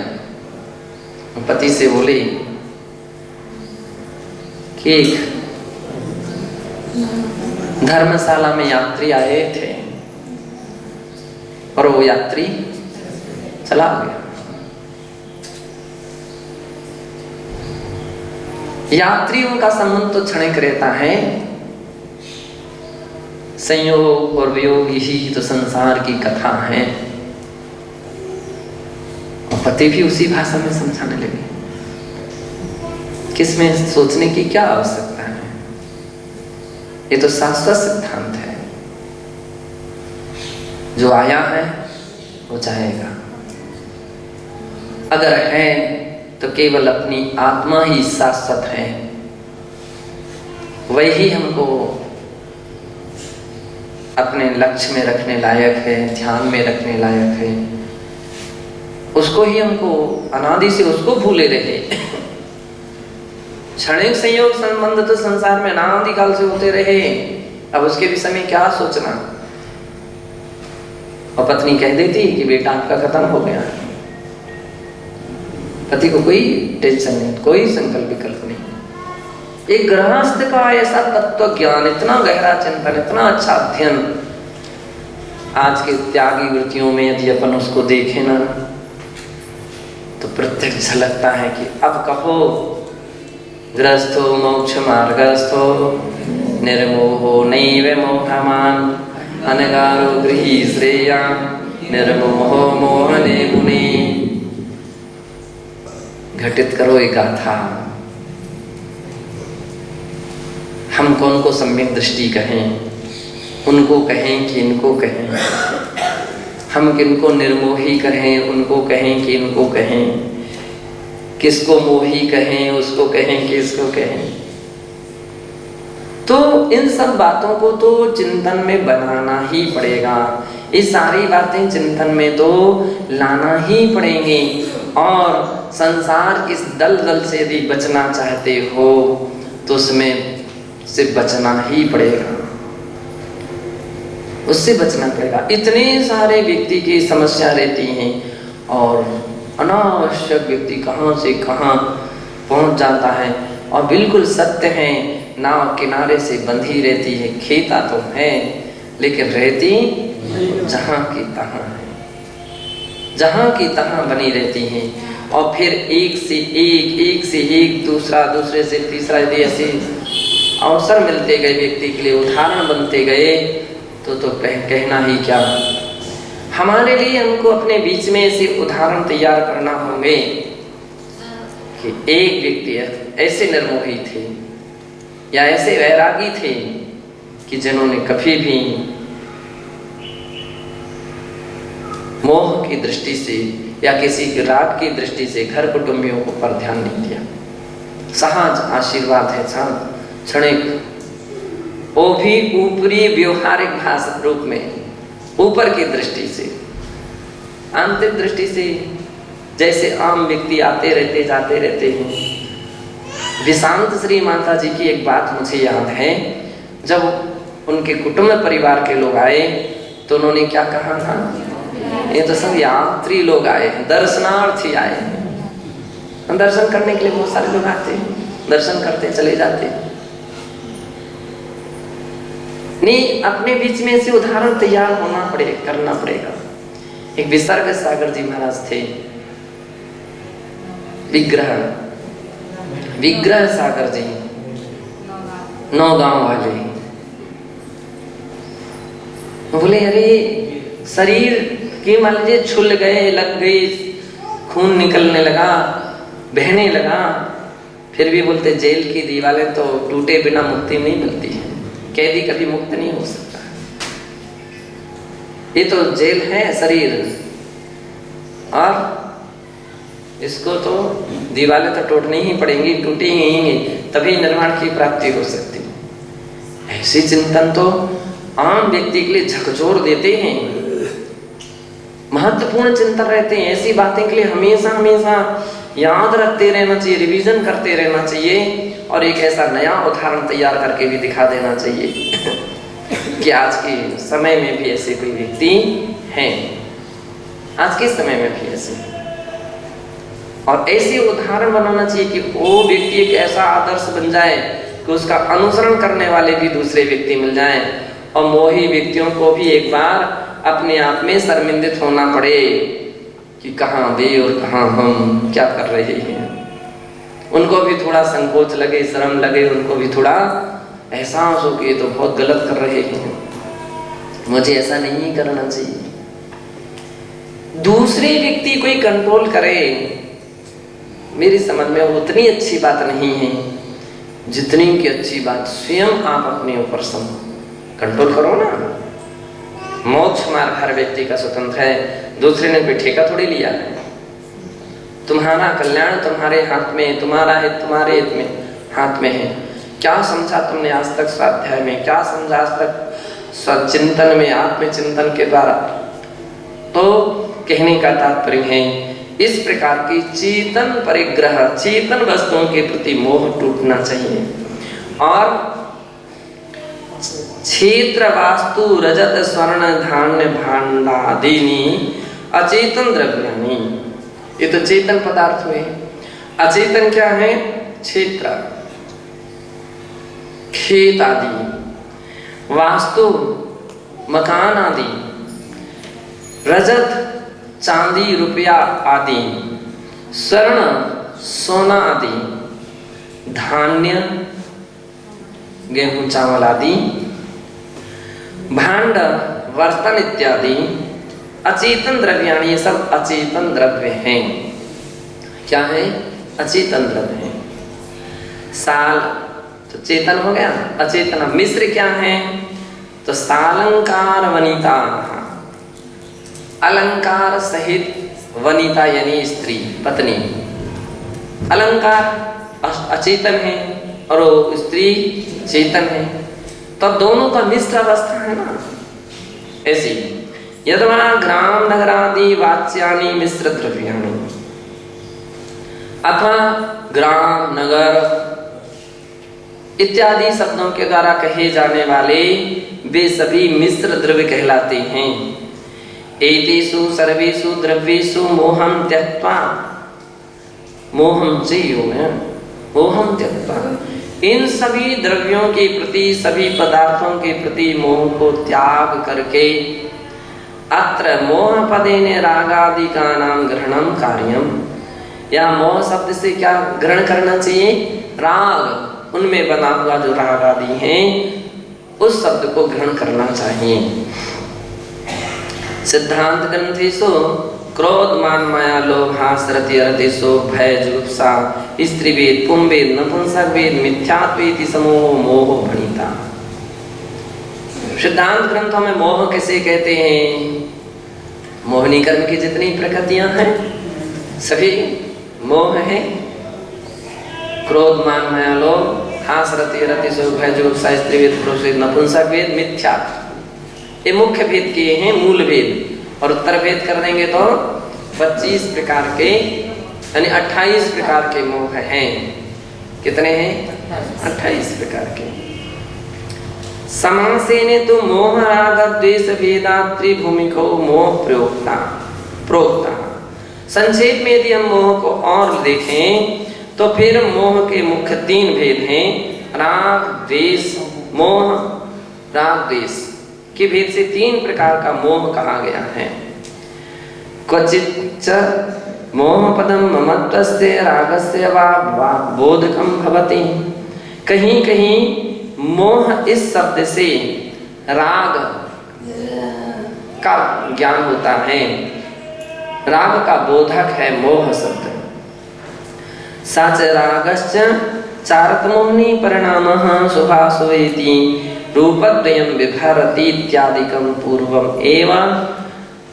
पति से बोली कि एक धर्मशाला में यात्री आए थे और वो यात्री चला गया। यात्रियों का संबंध तो क्षणिक रहता है, संयोग और वियोग ही तो संसार की कथा है। और पति भी उसी भाषा में समझाने लगे। किसमें सोचने की क्या आवश्यकता है? ये तो शाश्वत सिद्धांत है, जो आया है वो जाएगा। अगर है तो केवल अपनी आत्मा ही शाश्वत है, वही हमको अपने लक्ष्य में रखने लायक है, ध्यान में रखने लायक है। उसको ही हमको अनादि से उसको भूले रहे। क्षणिक संयोग संबंध तो संसार में अनादिकाल से होते रहे, अब उसके विषय में क्या सोचना। और पत्नी कह देती कि बेटा आपका खत्म हो गया। पति को कोई टेंशन नहीं, कोई संकल्प विकल्प नहीं। एक गृहस्थ का ऐसा तत्व ज्ञान, इतना गहरा चिंतन, इतना अच्छा अध्ययन आज के त्यागी वृत्तियों में यदि अपन उसको देखें ना तो प्रत्यक्ष झलकता है कि अब कहो गृहस्थो मोक्ष मार्गस्थो निर्मोहो नैव मोहमान अनगारो गृही श्रेया निर्मोहो मोहने मुनि। घटित करो एक गाथा हम कौन को सम्यक दृष्टि कहें, उनको कहें कि इनको कहें, हम किनको निर्मोही कहें, उनको कहें कि इनको कहें, किसको मोही कहें, उसको कहें कि इसको कहें। तो इन सब बातों को तो चिंतन में बनाना ही पड़ेगा, ये सारी बातें चिंतन में तो लाना ही पड़ेंगी। और संसार इस दलदल से यदि बचना चाहते हो तो उसमें से बचना ही पड़ेगा, उससे बचना पड़ेगा। इतने सारे व्यक्ति की समस्या रहती हैं और अनावश्यक व्यक्ति कहाँ से कहाँ पहुँच जाता है। और बिल्कुल सत्य है, नाव किनारे से बंधी रहती है, खेता तो है लेकिन रहती जहाँ की तहाँ है, जहाँ की तहाँ बनी रहती हैं। और फिर एक से एक दूसरा, दूसरे से तीसरा, यदि ऐसे अवसर मिलते गए व्यक्ति के लिए, उदाहरण बनते गए तो कहना ही क्या। हमारे लिए हमको अपने बीच में ऐसे उदाहरण तैयार करना होंगे कि एक व्यक्ति ऐसे निर्मोही थे या ऐसे वैरागी थे कि जिन्होंने कभी भी मोह की दृष्टि से या किसी राग की दृष्टि से घर कुटुंबियों को पर ध्यान नहीं दिया। सहज आशीर्वाद है, क्षणिक, वो भी ऊपरी व्यवहारिक भाषा रूप में, ऊपर की दृष्टि से। आंतरिक दृष्टि से जैसे आम व्यक्ति आते रहते जाते रहते हैं। विशांत श्री माता जी की एक बात मुझे याद है, जब उनके कुटुंब परिवार के लोग आए तो उन्होंने क्या कहा था, ये तो सब यात्री लोग आए हैं, दर्शनार्थी आए हैं। दर्शन करने के लिए बहुत सारे लोग आते हैं, दर्शन करते चले जाते। नहीं, अपने बीच में से उदाहरण तैयार होना पड़ेगा, करना पड़ेगा। एक विसर्ग सागर जी महाराज थे, विग्रह सागर जी, नौगांव वाले। बोले अरे शरीर के मान लीजिए छुल गए, लग गई, खून निकलने लगा, बहने लगा, फिर भी बोलते जेल की दीवारें तो टूटे बिना मुक्ति नहीं मिलती है, कैदी कभी मुक्त नहीं हो सकता। ये तो जेल है शरीर, और इसको तो दीवारें तो टूटनी ही पड़ेंगी, टूटेंगी तभी निर्वाण की प्राप्ति हो सकती। ऐसी चिंतन तो आम व्यक्ति के लिए झकझोर देते हैं, महत्वपूर्ण चिंतन रहते हैं। ऐसी बातें के लिए हमेशा हमेशा याद रखते रहना चाहिए, रिवीजन करते रहना चाहिए, और एक ऐसा नया उदाहरण तैयार करके भी दिखा देना चाहिए कि आज के समय में भी ऐसे कोई व्यक्ति हैं, आज के समय में भी ऐसे। और ऐसे उदाहरण बनाना चाहिए कि वो व्यक्ति एक ऐसा आदर्श बन जाए कि उसका अनुसरण करने वाले भी दूसरे व्यक्ति मिल जाएं, और मोही व्यक्तियों को भी एक बार अपने आप में शर्मिंदित होना पड़े कि कहाँ वे और कहाँ हम क्या कर रहे हैं। उनको भी थोड़ा संकोच लगे, शर्म लगे, उनको भी थोड़ा एहसास हो कि ये तो बहुत गलत कर रहे हैं, मुझे ऐसा नहीं करना चाहिए। दूसरे व्यक्ति को कंट्रोल करे, मेरी समझ में उतनी अच्छी बात नहीं है जितनी की अच्छी बात स्वयं आप अपने ऊपर कंट्रोल करो ना। मोक्ष मार्ग हर व्यक्ति का स्वतंत्र है, दूसरे ने कोई ठेका थोड़ी लिया है। तुम्हारा कल्याण तुम्हारे हाथ में, तुम्हारा हित तुम्हारे हित में, हाथ में है। क्या समझा तुमने आज तक स्वाध्याय में, क्या समझा आज तक स्वचिंतन में, आत्मचिंतन के द्वारा। तो कहने का तात्पर्य है इस प्रकार की चेतन परिग्रह, चेतन वस्तुओं के प्रति मोह टूटना चाहिए। और क्षेत्र वास्तु रजत स्वर्ण धान्य भांडादीनि अचेतन द्रव्यानि, ये तो चेतन पदार्थ हुए। अचेतन क्या है? क्षेत्र, खेत आदि, वास्तु मकान आदि, रजत चांदी रुपया आदि, स्वर्ण सोना आदि, धान्य गेहूं चावल आदि, भांड बर्तन इत्यादि, अचेतन द्रव्याणि, ये सब अचेतन द्रव्य हैं। क्या है? अचेतन द्रव्य हैं। साल तो चेतन हो गया। अचेतन मिश्र क्या है? तो सालंकार वनिता, अलंकार सहित वनिता यानी स्त्री पत्नी। अलंकार अचेतन है और वो स्त्री चेतन है, तो दोनों का मिश्र अवस्था है ना। ऐसी यदवा ग्राम नगरादि वाच्यानि मिश्र द्रव्याणि, अथवा ग्राम नगर इत्यादि शब्दों के द्वारा कहे जाने वाले वे सभी मिश्र द्रव्य कहलाते हैं। एतेषु सर्वेषु द्रव्येषु मोहं त्यक्त्वा, मोहं से योग है, मोहं त्यक्त्वा, इन सभी द्रव्यों के प्रति, सभी पदार्थों के प्रति मोह को त्याग करके अत्र मोह पदेन रागादि का नाम ग्रहणम कार्यम, या मोह शब्द से क्या ग्रहण करना चाहिए? राग, उनमें बना हुआ जो राग आदि हैं उस शब्द को ग्रहण करना चाहिए। सिद्धांत ग्रंथेषु क्रोध मान माया लोभास रति रतिषु भय जुगुप्सा स्त्रीवेद पुंवेद नपुंसकवेद मिथ्यात्वेति समूह मोह भणिता। सिद्धांत ग्रंथों में मोह किसे कहते हैं? मोहिनी कर्म की जितनी प्रकृतियां हैं सभी मोह है। क्रोध मान माया लोभ हास रति रतिषु भय जुगुप्सा स्त्रीवेद पुरुषवेद नपुंसकवेद मिथ्या, ये मुख्य भेद किए हैं, मूल भेद। और उत्तर भेद कर देंगे तो 25 प्रकार के यानी 28 प्रकार के मोह हैं। कितने हैं? 28 प्रकार के। समासेने तो मोह राग द्वेष भेदा त्रिभूमिको मोह प्रोक्ता। संक्षेप में यदि हम मोह को और देखें तो फिर मोह के मुख्य 3 भेद हैं। राग द्वेष मोह, राग द्वेष के भेद से 3 प्रकार का मोह कहा गया है। क्वचित् मोह पदम ममत्वस्य रागस्य वा बोधकम भवति, कहीं कहीं मोह इस शब्द से राग का ज्ञान होता है, राग का बोधक है मोह शब्द। सच रागश्च चारतमोहनी परिणामः शुभाशुभेति रूपद्वयं विभरति इत्यादिकं पूर्वम् एव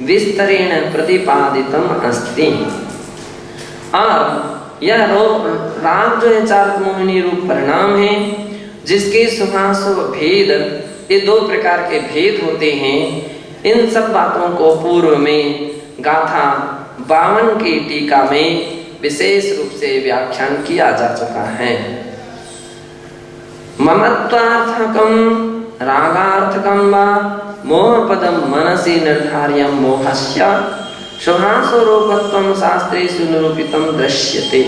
विस्तरेण प्रतिपादितम अस्ति। और यह राग जो है चारतमोहिनी रूप परिणाम है, जिसके शुभाशुभ भेद, ये 2 प्रकार के भेद होते हैं। इन सब बातों को पूर्व में गाथा 52 की टीका में विशेष रूप से व्याख्यान किया जा चुका है। ममत्वार्थकम रागार्थकम वा मोहपदम मनसि निर्धार्यं मोहस्य शुभाशुरूपत्वं शास्त्रेषु निरूपितं दृश्यते।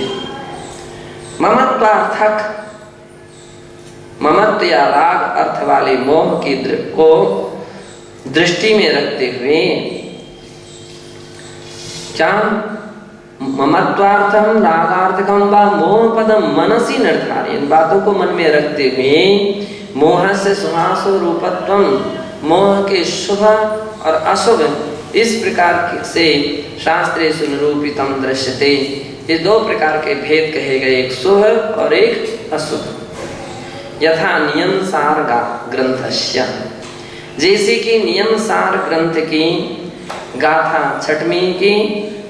ममत्वार्थक, ममत्व या राग अर्थ वाले मोह की को दृष्टि में रखते हुए, क्या ममत्वार्थम रागार्थकम वा मोहपदम मनसि निर्धार्य, इन बातों को मन में रखते हुए मोह से शुभाशुभ रूपत्वम, मोह के शुभ और अशुभ इस प्रकार से शास्त्रेषु निरूपितम दृश्यते। ये 2 प्रकार के भेद कहे गए, एक शुभ और एक अशुभ। यथा नियम सार ग्रंथस्य, जैसे कि नियम सार ग्रंथ की गाथा 6वीं की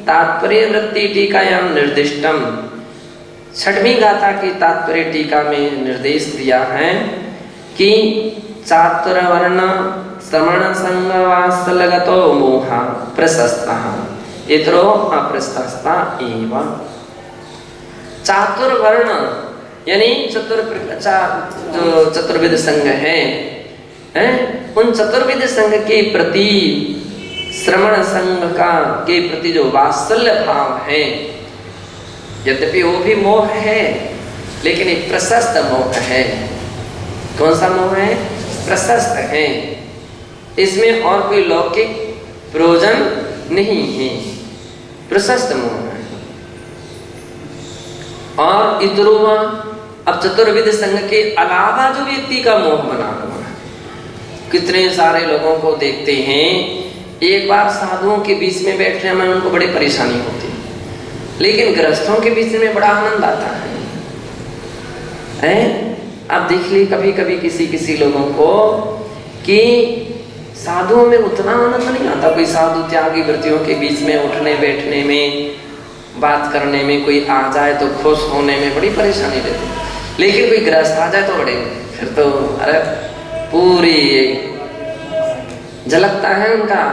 तात्पर्य वृत्ति टीकायां निर्दिष्टम, 6वीं गाथा की तात्पर्य टीका में निर्देश दिया है कि चातुर्वर्ण श्रवण संगवासलगतो मोहा प्रशस्तः इतरो अप्रशस्ता एवं। चातुर्वर्ण यानी जो चतुर्विध संघ है, उन चतुर्विध संघ के प्रति, श्रवण संघ का के प्रति जो वात्सल्य भाव है, यद्यपि वो भी मोह है लेकिन एक प्रशस्त मोह है। कौन सा मोह है? प्रशस्त है, इसमें और कोई लौकिक प्रयोजन नहीं है, प्रशस्त मोह है। और इतरुवा, अब चतुर्विध संघ के अलावा जो व्यक्ति का मोह बना हुआ है, कितने सारे लोगों को देखते हैं, एक बार साधुओं के बीच में बैठने में उनको बड़ी परेशानी होती है, लेकिन गृहस्थों के बीच में बड़ा आनंद आता है। आप देख ली कभी कभी किसी लोगों को कि साधुओं में उतना आनंद नहीं आता। कोई साधु त्यागी वृत्तियों के बीच में उठने बैठने में, बात करने में, कोई आ जाए तो खुश होने में बड़ी परेशानी रहती है। लेकिन कोई गृहस्थ आ जाए तो बड़े फिर तो अरे पूरी झलकता है उनका,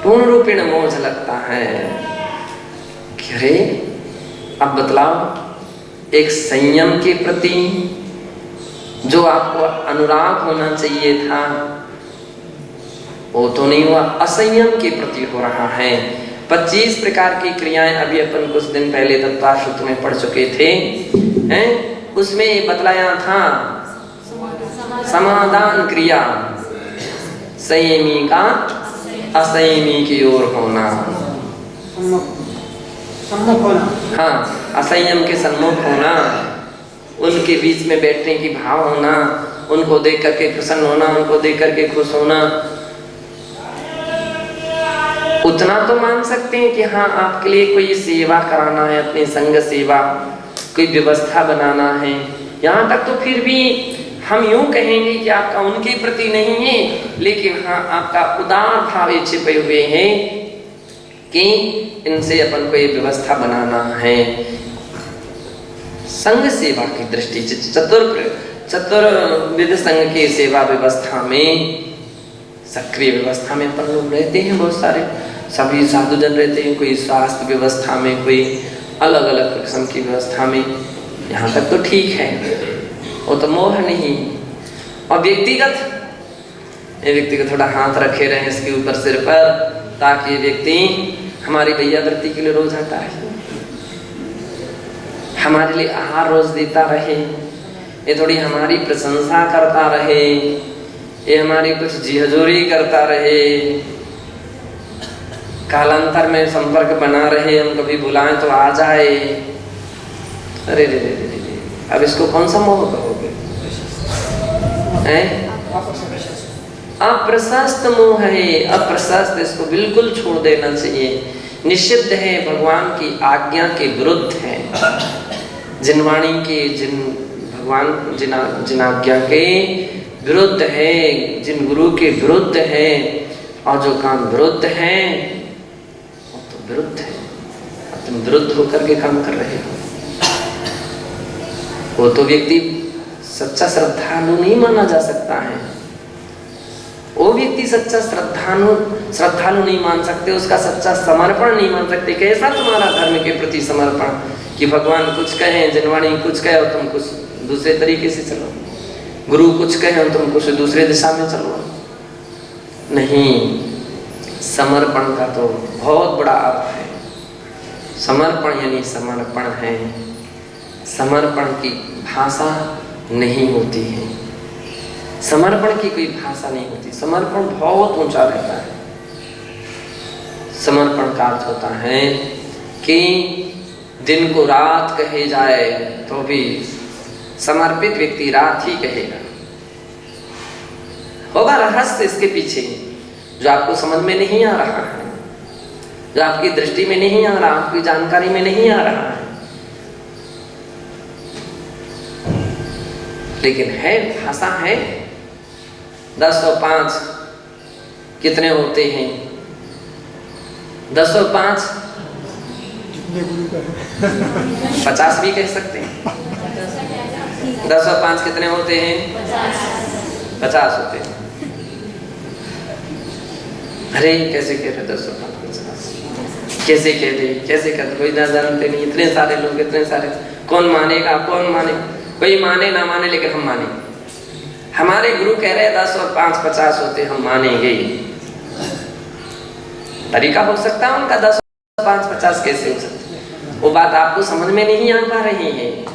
पूर्ण रूपेण मोह झलकता है। अरे अब बतलाओ, एक संयम के प्रति जो आपको अनुराग होना चाहिए था वो तो नहीं हुआ, असंयम के प्रति हो रहा है। 25 प्रकार की क्रियाएं अभी अपन कुछ दिन पहले तत्वाश्रुत में पढ़ चुके थे हैं। उसमें बतलाया था समाधान क्रिया, संयमी का असंयमी की ओर होना, हाँ असंयम के सम्मुख होना, उनके बीच में बैठने की भाव होना, उनको देख करके प्रसन्न होना, उनको देख करके खुश होना। उतना तो मान सकते हैं कि हाँ आपके लिए कोई सेवा कराना है, अपनी संग सेवा, कोई व्यवस्था बनाना है, यहाँ तक तो फिर भी हम यूं कहेंगे कि आपका उनके प्रति नहीं है, लेकिन हाँ आपका उदार भाव छिपे हुए हैं कि इनसे अपन को ये व्यवस्था बनाना है। संघ सेवा की दृष्टि से चतुर्विध संघ की सेवा व्यवस्था में, सक्रिय व्यवस्था में अपन लोग रहते हैं, बहुत सारे सभी साधुजन रहते हैं, कोई स्वास्थ्य व्यवस्था में, कोई अलग अलग किस्म की व्यवस्था में, यहाँ तक तो ठीक है, वो तो मोह नहीं। और व्यक्तिगत थोड़ा हाथ रखे रहे इसके ऊपर सिर पर, ताकि व्यक्ति हमारी भैयावृत्ति के लिए रोज आता है, हमारे लिए आहार रोज देता रहे, ये थोड़ी हमारी प्रशंसा करता रहे, ये हमारी कुछ जी हजूरी करता रहे, कालांतर में संपर्क बना रहे, हम कभी बुलाएं तो आ जाए। अरे रे रे रे रे, अब इसको कौन सा मोह कहोगे? अप्रशस्त मोह है, अप्रशस्त, इसको बिल्कुल छोड़ देना चाहिए। निषिद्ध है, भगवान की आज्ञा के विरुद्ध है, जिन वाणी के, जिन आज्ञा के विरुद्ध है, जिन गुरु के विरुद्ध है, और जो काम विरुद्ध है वो तो विरुद्ध है। अब तुम विरुद्ध होकर के काम कर रहे हो, वो तो व्यक्ति सच्चा श्रद्धालु नहीं माना जा सकता है। वो व्यक्ति सच्चा श्रद्धालु नहीं मान सकते, उसका सच्चा समर्पण नहीं मान सकते। कैसा तुम्हारा धर्म के प्रति समर्पण कि भगवान कुछ कहे, जिनवाणी कुछ कहे और तुम कुछ दूसरे तरीके से चलो, गुरु कुछ कहे और तुम कुछ दूसरे दिशा में चलो। नहीं, समर्पण का तो बहुत बड़ा अर्थ है। समर्पण यानी समर्पण है, समर्पण की भाषा नहीं होती है, समर्पण की कोई भाषा नहीं होती। समर्पण बहुत ऊंचा रहता है। समर्पण का अर्थ होता है कि दिन को रात कहे जाए तो भी समर्पित व्यक्ति रात ही कहेगा। होगा रहस्य इसके पीछे जो आपको समझ में नहीं आ रहा है, जो आपकी दृष्टि में नहीं आ रहा, आपकी जानकारी में नहीं आ रहा है, लेकिन है, भाषा है। 10 और 5 कितने होते हैं? 10 और 5 50 भी कह सकते हैं। 10 और 5 कितने होते हैं? 50 होते हैं। अरे कैसे कह रहे 10 और 5 50? कैसे कह दे, कैसे कह दे, कोई ना जानते नहीं, इतने सारे लोग, इतने सारे, कौन मानेगा, कौन माने? कोई माने ना माने, लेकिन हम मानेंगे। हमारे गुरु कह रहे 10 और 5 50 होते, हम मानेंगे। तरीका हो सकता है उनका, 10 और 5 50 कैसे हो सकता है? वो बात आपको समझ में नहीं आ पा रही है,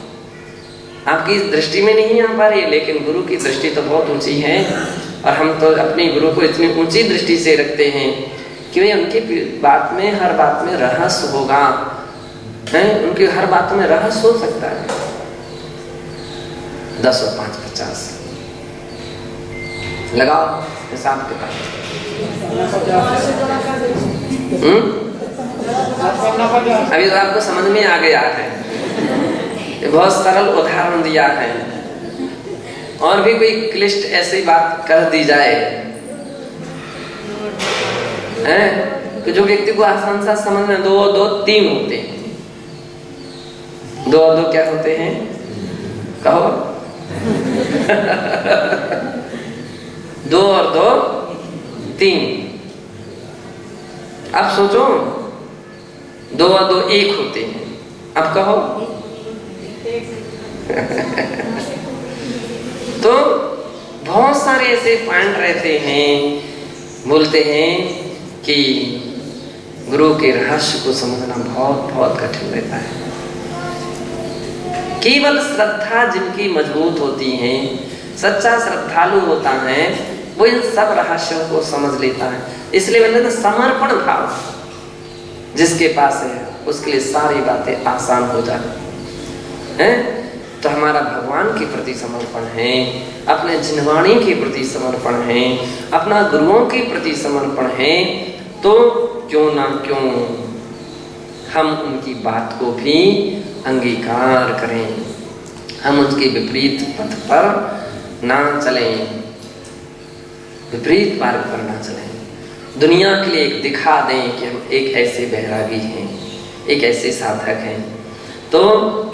आपकी दृष्टि में नहीं आ पा रही है, लेकिन गुरु की दृष्टि तो बहुत ऊंची है। और हम तो अपने गुरु को इतनी ऊंची दृष्टि से रखते हैं कि वे उनकी बात में, हर बात में रहस्य होगा, है उनकी हर बात में रहस्य हो सकता है। 10 और 5 50 लगाओ हिसाब किताब। अभी तो आपको समझ में आ गया है। ये बहुत सरल उदाहरण दिया है, और भी कोई क्लिष्ट ऐसी बात कर दी जाए हैं कि जो व्यक्ति को आसान सा समझ में, 2 और 2 3 होते हैं। 2 और 2 क्या होते हैं? कहो। 2 और 2 3। अब सोचो, 2 और 2 1 होते हैं। अब कहो। तो बहुत सारे ऐसे पॉइंट रहते हैं, बोलते हैं कि गुरु के रहस्य को समझना बहुत बहुत कठिन रहता है। केवल श्रद्धा जिनकी मजबूत होती है, सच्चा श्रद्धालु होता है, वो इन सब रहस्यों को समझ लेता है। इसलिए मैंने तो समर्पण भाव जिसके पास है उसके लिए सारी बातें आसान हो जाती हैं। तो हमारा भगवान के प्रति समर्पण है, अपने जिनवाणी के प्रति समर्पण है, अपना गुरुओं के प्रति समर्पण है, तो क्यों ना क्यों हम उनकी बात को भी अंगीकार करें, हम उनके विपरीत पथ पर ना चलें, विपरीत मार्ग पर ना चलें। दुनिया के लिए एक दिखा दें कि हम एक ऐसे बैरागी हैं, एक ऐसे साधक हैं। तो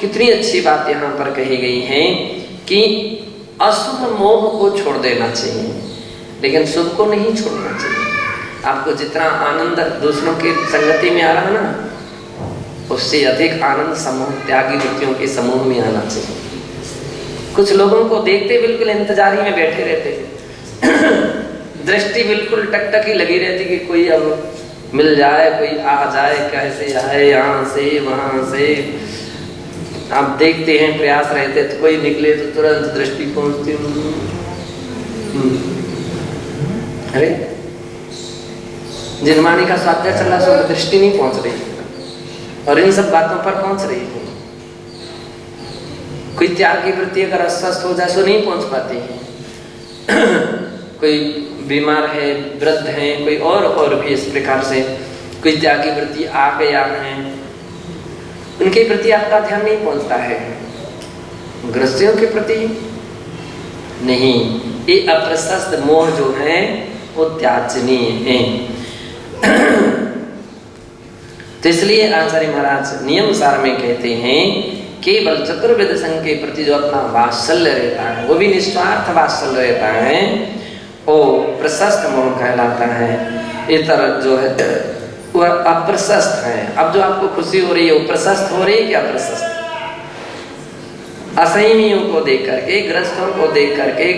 कितनी अच्छी बात यहाँ पर कही गई है कि अशुभ मोह को छोड़ देना चाहिए, लेकिन शुभ को नहीं छोड़ना चाहिए। आपको जितना आनंद दूसरों की संगति में आ रहा है ना, उससे अधिक आनंद समूह त्यागी वृत्तियों के समूह में आना चाहिए। कुछ लोगों को देखते बिल्कुल इंतजारी में बैठे रहते दृष्टि बिल्कुल टकटकी लगी रहती कि कोई अब मिल जाए, कोई आ जाए, कैसे आए, यहाँ से वहाँ से। आप देखते हैं प्रयास रहते तो कोई निकले तो तुरंत दृष्टि पहुँचती। अरे जिनवाणी का स्वाध्याय चल रहा, सो दृष्टि नहीं पहुँच रही, और इन सब बातों पर पहुँच रही है। कोई त्याग की वृत्ति अगर अस्वस्थ हो जाए सो नहीं पहुँच पाती है। कोई बीमार है, वृद्ध है, कोई और भी इस प्रकार से कोई त्यागी वृत्ति आ गया है, उनके प्रति आपका ध्यान नहीं पहुंचता है, गृहस्थियों के प्रति नहीं। ये अप्रशस्त मोह जो है वो त्याजनीय है। तो इसलिए आचार्य महाराज नियम सार में कहते हैं, केवल चतुर्वेद संघ के प्रति जो अपना वात्सल्य रहता है, वो भी निस्वार्थ वात्सल्य रहता है, वो प्रशस्त मोह कहलाता है। इतर जो है वह अप्रशस्त है। अब जो आपको खुशी हो रही है वो प्रशस्त हो रही है क्या अप्रशस्त? असंयमियों को देख करके, ग्रस्तों को देख करके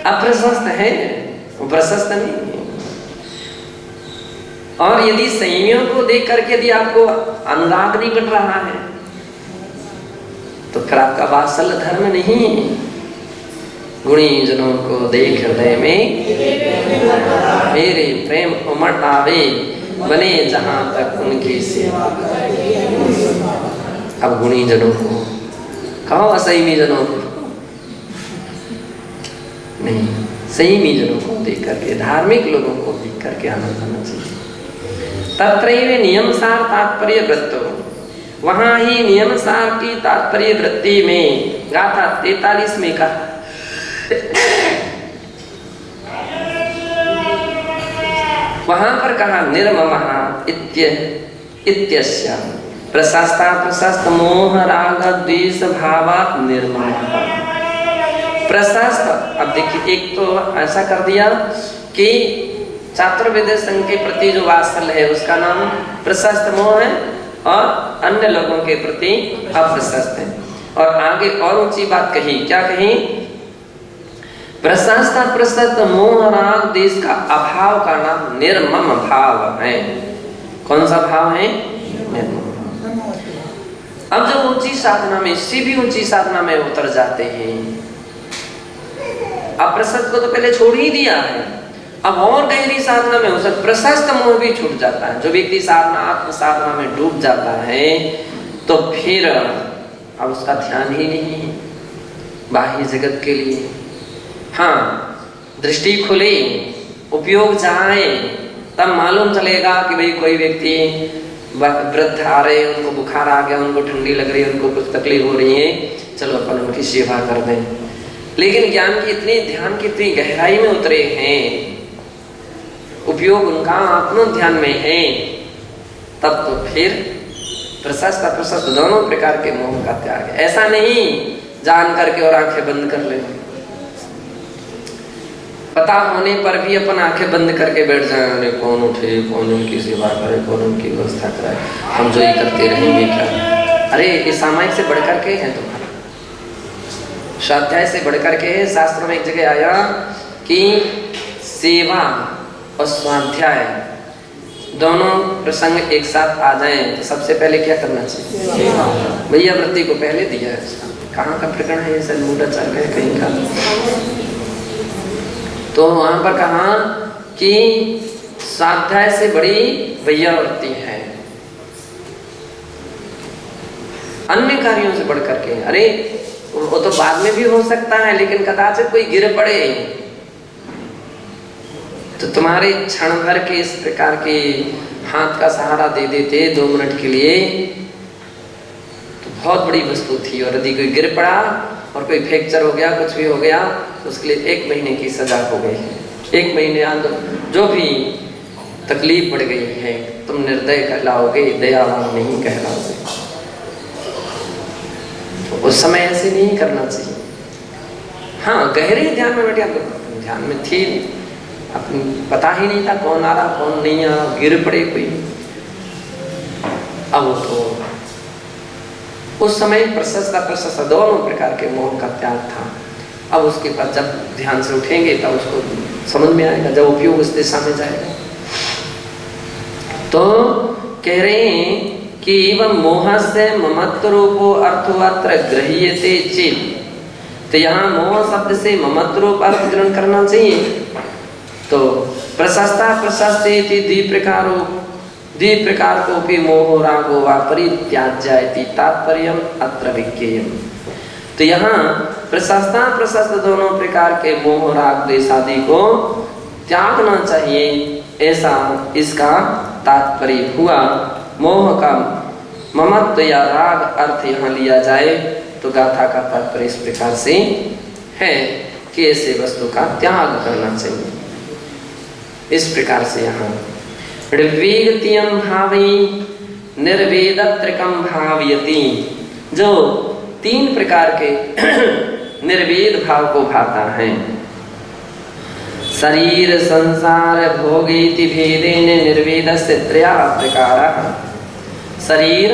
अप्रशस्त है, वो प्रशस्त नहीं है। और यदि संयमियों को देख करके यदि आपको अनुराग नहीं बन रहा है तो फिर आपका वात्सल्य धर्म नहीं है। गुणी जनों को देख हृदय में मेरे प्रेम उमड़ आवे, बने जहां तक उनकी सेवा। अब गुणी जनों को कहो, असंयमी जनों को नहीं, संयमी जनों को देख करके, धार्मिक लोगों को देख करके आनंद आना चाहिए। तत्रैव नियमसार तात्पर्य वृत्तो, वहां ही नियमसार की तात्पर्य वृत्ति में गाथा 43 में कहा वहां पर कहा निर्ममः इत्यस्य प्रशस्ता प्रशस्त मोह राग द्वेष भावात् निर्ममः। प्रशस्त, अब देखिए एक तो ऐसा कर दिया कि चातुर्वेद संघ के प्रति जो वात्सल्य है उसका नाम प्रशस्त मोह है, और अन्य लोगों के प्रति अप्रशस्त है। और आगे और ऊंची बात कही, क्या कही? प्रशस्त प्रशस्त मोह राग देश का अभाव का नाम निर्मम भाव है। कौन सा भाव है? निर्मम। अब जो ऊंची साधना में, इससे भी ऊंची साधना में उतर जाते हैं, अप्रशस्त को तो पहले छोड़ ही दिया है, अब और गहरी साधना में उसे प्रशस्त मोह भी छूट जाता है। जो व्यक्ति साधना आत्म साधना में डूब जाता है तो फिर अब उसका ध्यान ही नहीं है बाह्य जगत के लिए। हाँ, दृष्टि खुले, उपयोग जाए, तब मालूम चलेगा कि भाई कोई व्यक्ति वृद्ध आ रहे हैं, उनको बुखार आ गया, उनको ठंडी लग रही है, उनको कुछ तकलीफ हो रही है, चलो अपन उनकी सेवा कर दें। लेकिन ज्ञान की इतनी, ध्यान की इतनी गहराई में उतरे हैं, उपयोग उनका आत्म ध्यान में है, तब तो फिर प्रशस्त अप्रशस्त दोनों प्रकार के मोह का त्याग है। ऐसा नहीं जान करके और आंखें बंद कर ले, पता होने पर भी अपन आंखें बंद करके बैठ जाए, अरे कौन उठे, कौन उनकी सेवा करे, कौन उनकी व्यवस्था कराए, हम जो ही करते रहेंगे क्या। अरे ये सामायिक से बढ़कर के है, तुम्हारा स्वाध्याय से बढ़कर के है। शास्त्रों में एक जगह आया कि सेवा और स्वाध्याय दोनों प्रसंग एक साथ आ जाए तो सबसे पहले क्या करना चाहिए? भैया वृत्ति को पहले दिया है। कहाँ का प्रकरण है ये? सर मूढ़ाचार है कहीं का। तो वहां पर कहा कि स्वाध्याय से बड़ी वैयावृत्ति है, अन्य कार्यों से बढ़कर के। अरे वो तो बाद में भी हो सकता है, लेकिन कदाचित कोई गिर पड़े तो तुम्हारे क्षण भर के इस प्रकार के हाथ का सहारा दे देते 2 मिनट के लिए, तो बहुत बड़ी वस्तु थी। और यदि कोई गिर पड़ा और कोई फ्रैक्चर हो गया, कुछ भी हो गया, तो उसके लिए 1 महीने की सजा हो गई। 1 महीने जो भी तकलीफ बढ़ गई है, तुम निर्दय कहलाओगे, दयावान नहीं कहलाओगे। तो उस समय ऐसे नहीं करना चाहिए। हाँ, गहरे ध्यान में बैठे, ध्यान में थी, अपनी पता ही नहीं था कौन आ रहा कौन नहीं आ रहा, गिर पड़े कोई। अब तो उस समय प्रशस्त अप्रशस्त दोनों प्रकार के मोह का त्याग था। अब उसके बाद जब ध्यान से उठेंगे तब उसको समझ में आएगा, जब उपयोग उस दिशा में जाएगा। तो कह रहे हैं कि एवं मोह से ममत्व रूपो अर्थोऽत्र गृह्यते चेत्, तो यहाँ मोह शब्द से ममत्व रूप अर्थ ग्रहण करना चाहिए। तो प्रशस्ता प्रशस्तेति द्विप्रकार कोऽपि मोहो रागो वा परित्याज्यति तात्पर्यम् अत्र विज्ञेयम्। तो यहाँ प्रशस्ता प्रशस्त दोनों प्रकार के मोह राग द्वेष आदि को त्यागना चाहिए, ऐसा इसका तात्पर्य हुआ। मोह का ममत्व या राग अर्थ यहाँ लिया जाए तो गाथा का तात्पर्य इस प्रकार से है कि ऐसे वस्तु का त्याग करना चाहिए। इस प्रकार से यहाँ ऋग्वेदतीयं भावई निर्वेदत्रिकं भावयति, जो 3 प्रकार के निर्वेद भाव को भाता है। शरीर संसार भोगेति भेदेन निर्वेदस्य 3 प्रकारः। शरीर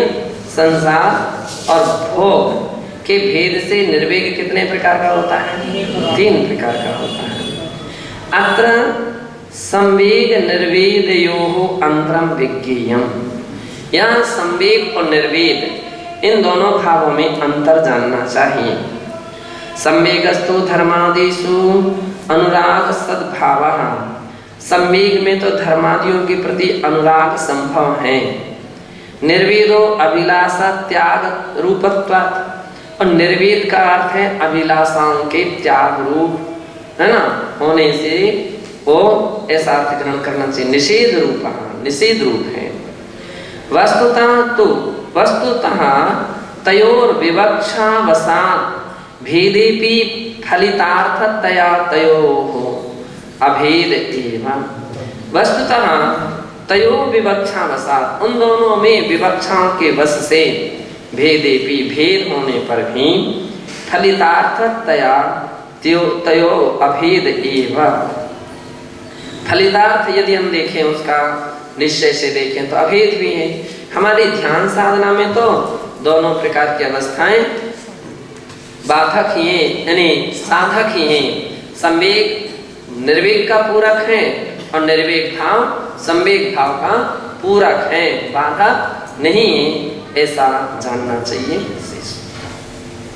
संसार और भोग के भेद से निर्वेद कितने प्रकार का होता है? 3 प्रकार का होता है। अत्र संवेग निर्वेदयोः अंतरम विज्ञेयम्। यहाँ संवेग और निर्वेद इन दोनों भावों में अंतर जानना चाहिए। संवेगस्तु धर्मादिषु अनुराग सद्भावः। संवेग में तो धर्मादियों के प्रति अनुराग संभव है। निर्वेदो अभिलाषा त्याग रूपत्वात्, और निर्वेद का अर्थ है अभिलाषाओं के त्याग रूप, है ना, होने से वो ऐसा अर्थ ग्रहण करना चाहिए। निषेध रूप, निषेध रूप है। वस्तुतः तयोर विवक्षा वसात भेदेपि फलितार्थतया तयोः अभेद एवं। वस्तुतः तयो विवक्षा वसात, उन दोनों में विवक्षाओं के वश से भेदेपि भेद होने पर भी फलितार्थतया तयो अभेद एवं। फलितार्थ यदि हम देखें, उसका निश्चय से देखें तो अभेद भी है। हमारी ध्यान साधना में तो दोनों प्रकार की अवस्थाएं बाधक ही हैं, यानी साधक ही हैं। संवेग निर्वेग का पूरक है और निर्वेग भाव संवेग भाव का पूरक है, बाधक नहीं है, ऐसा जानना चाहिए।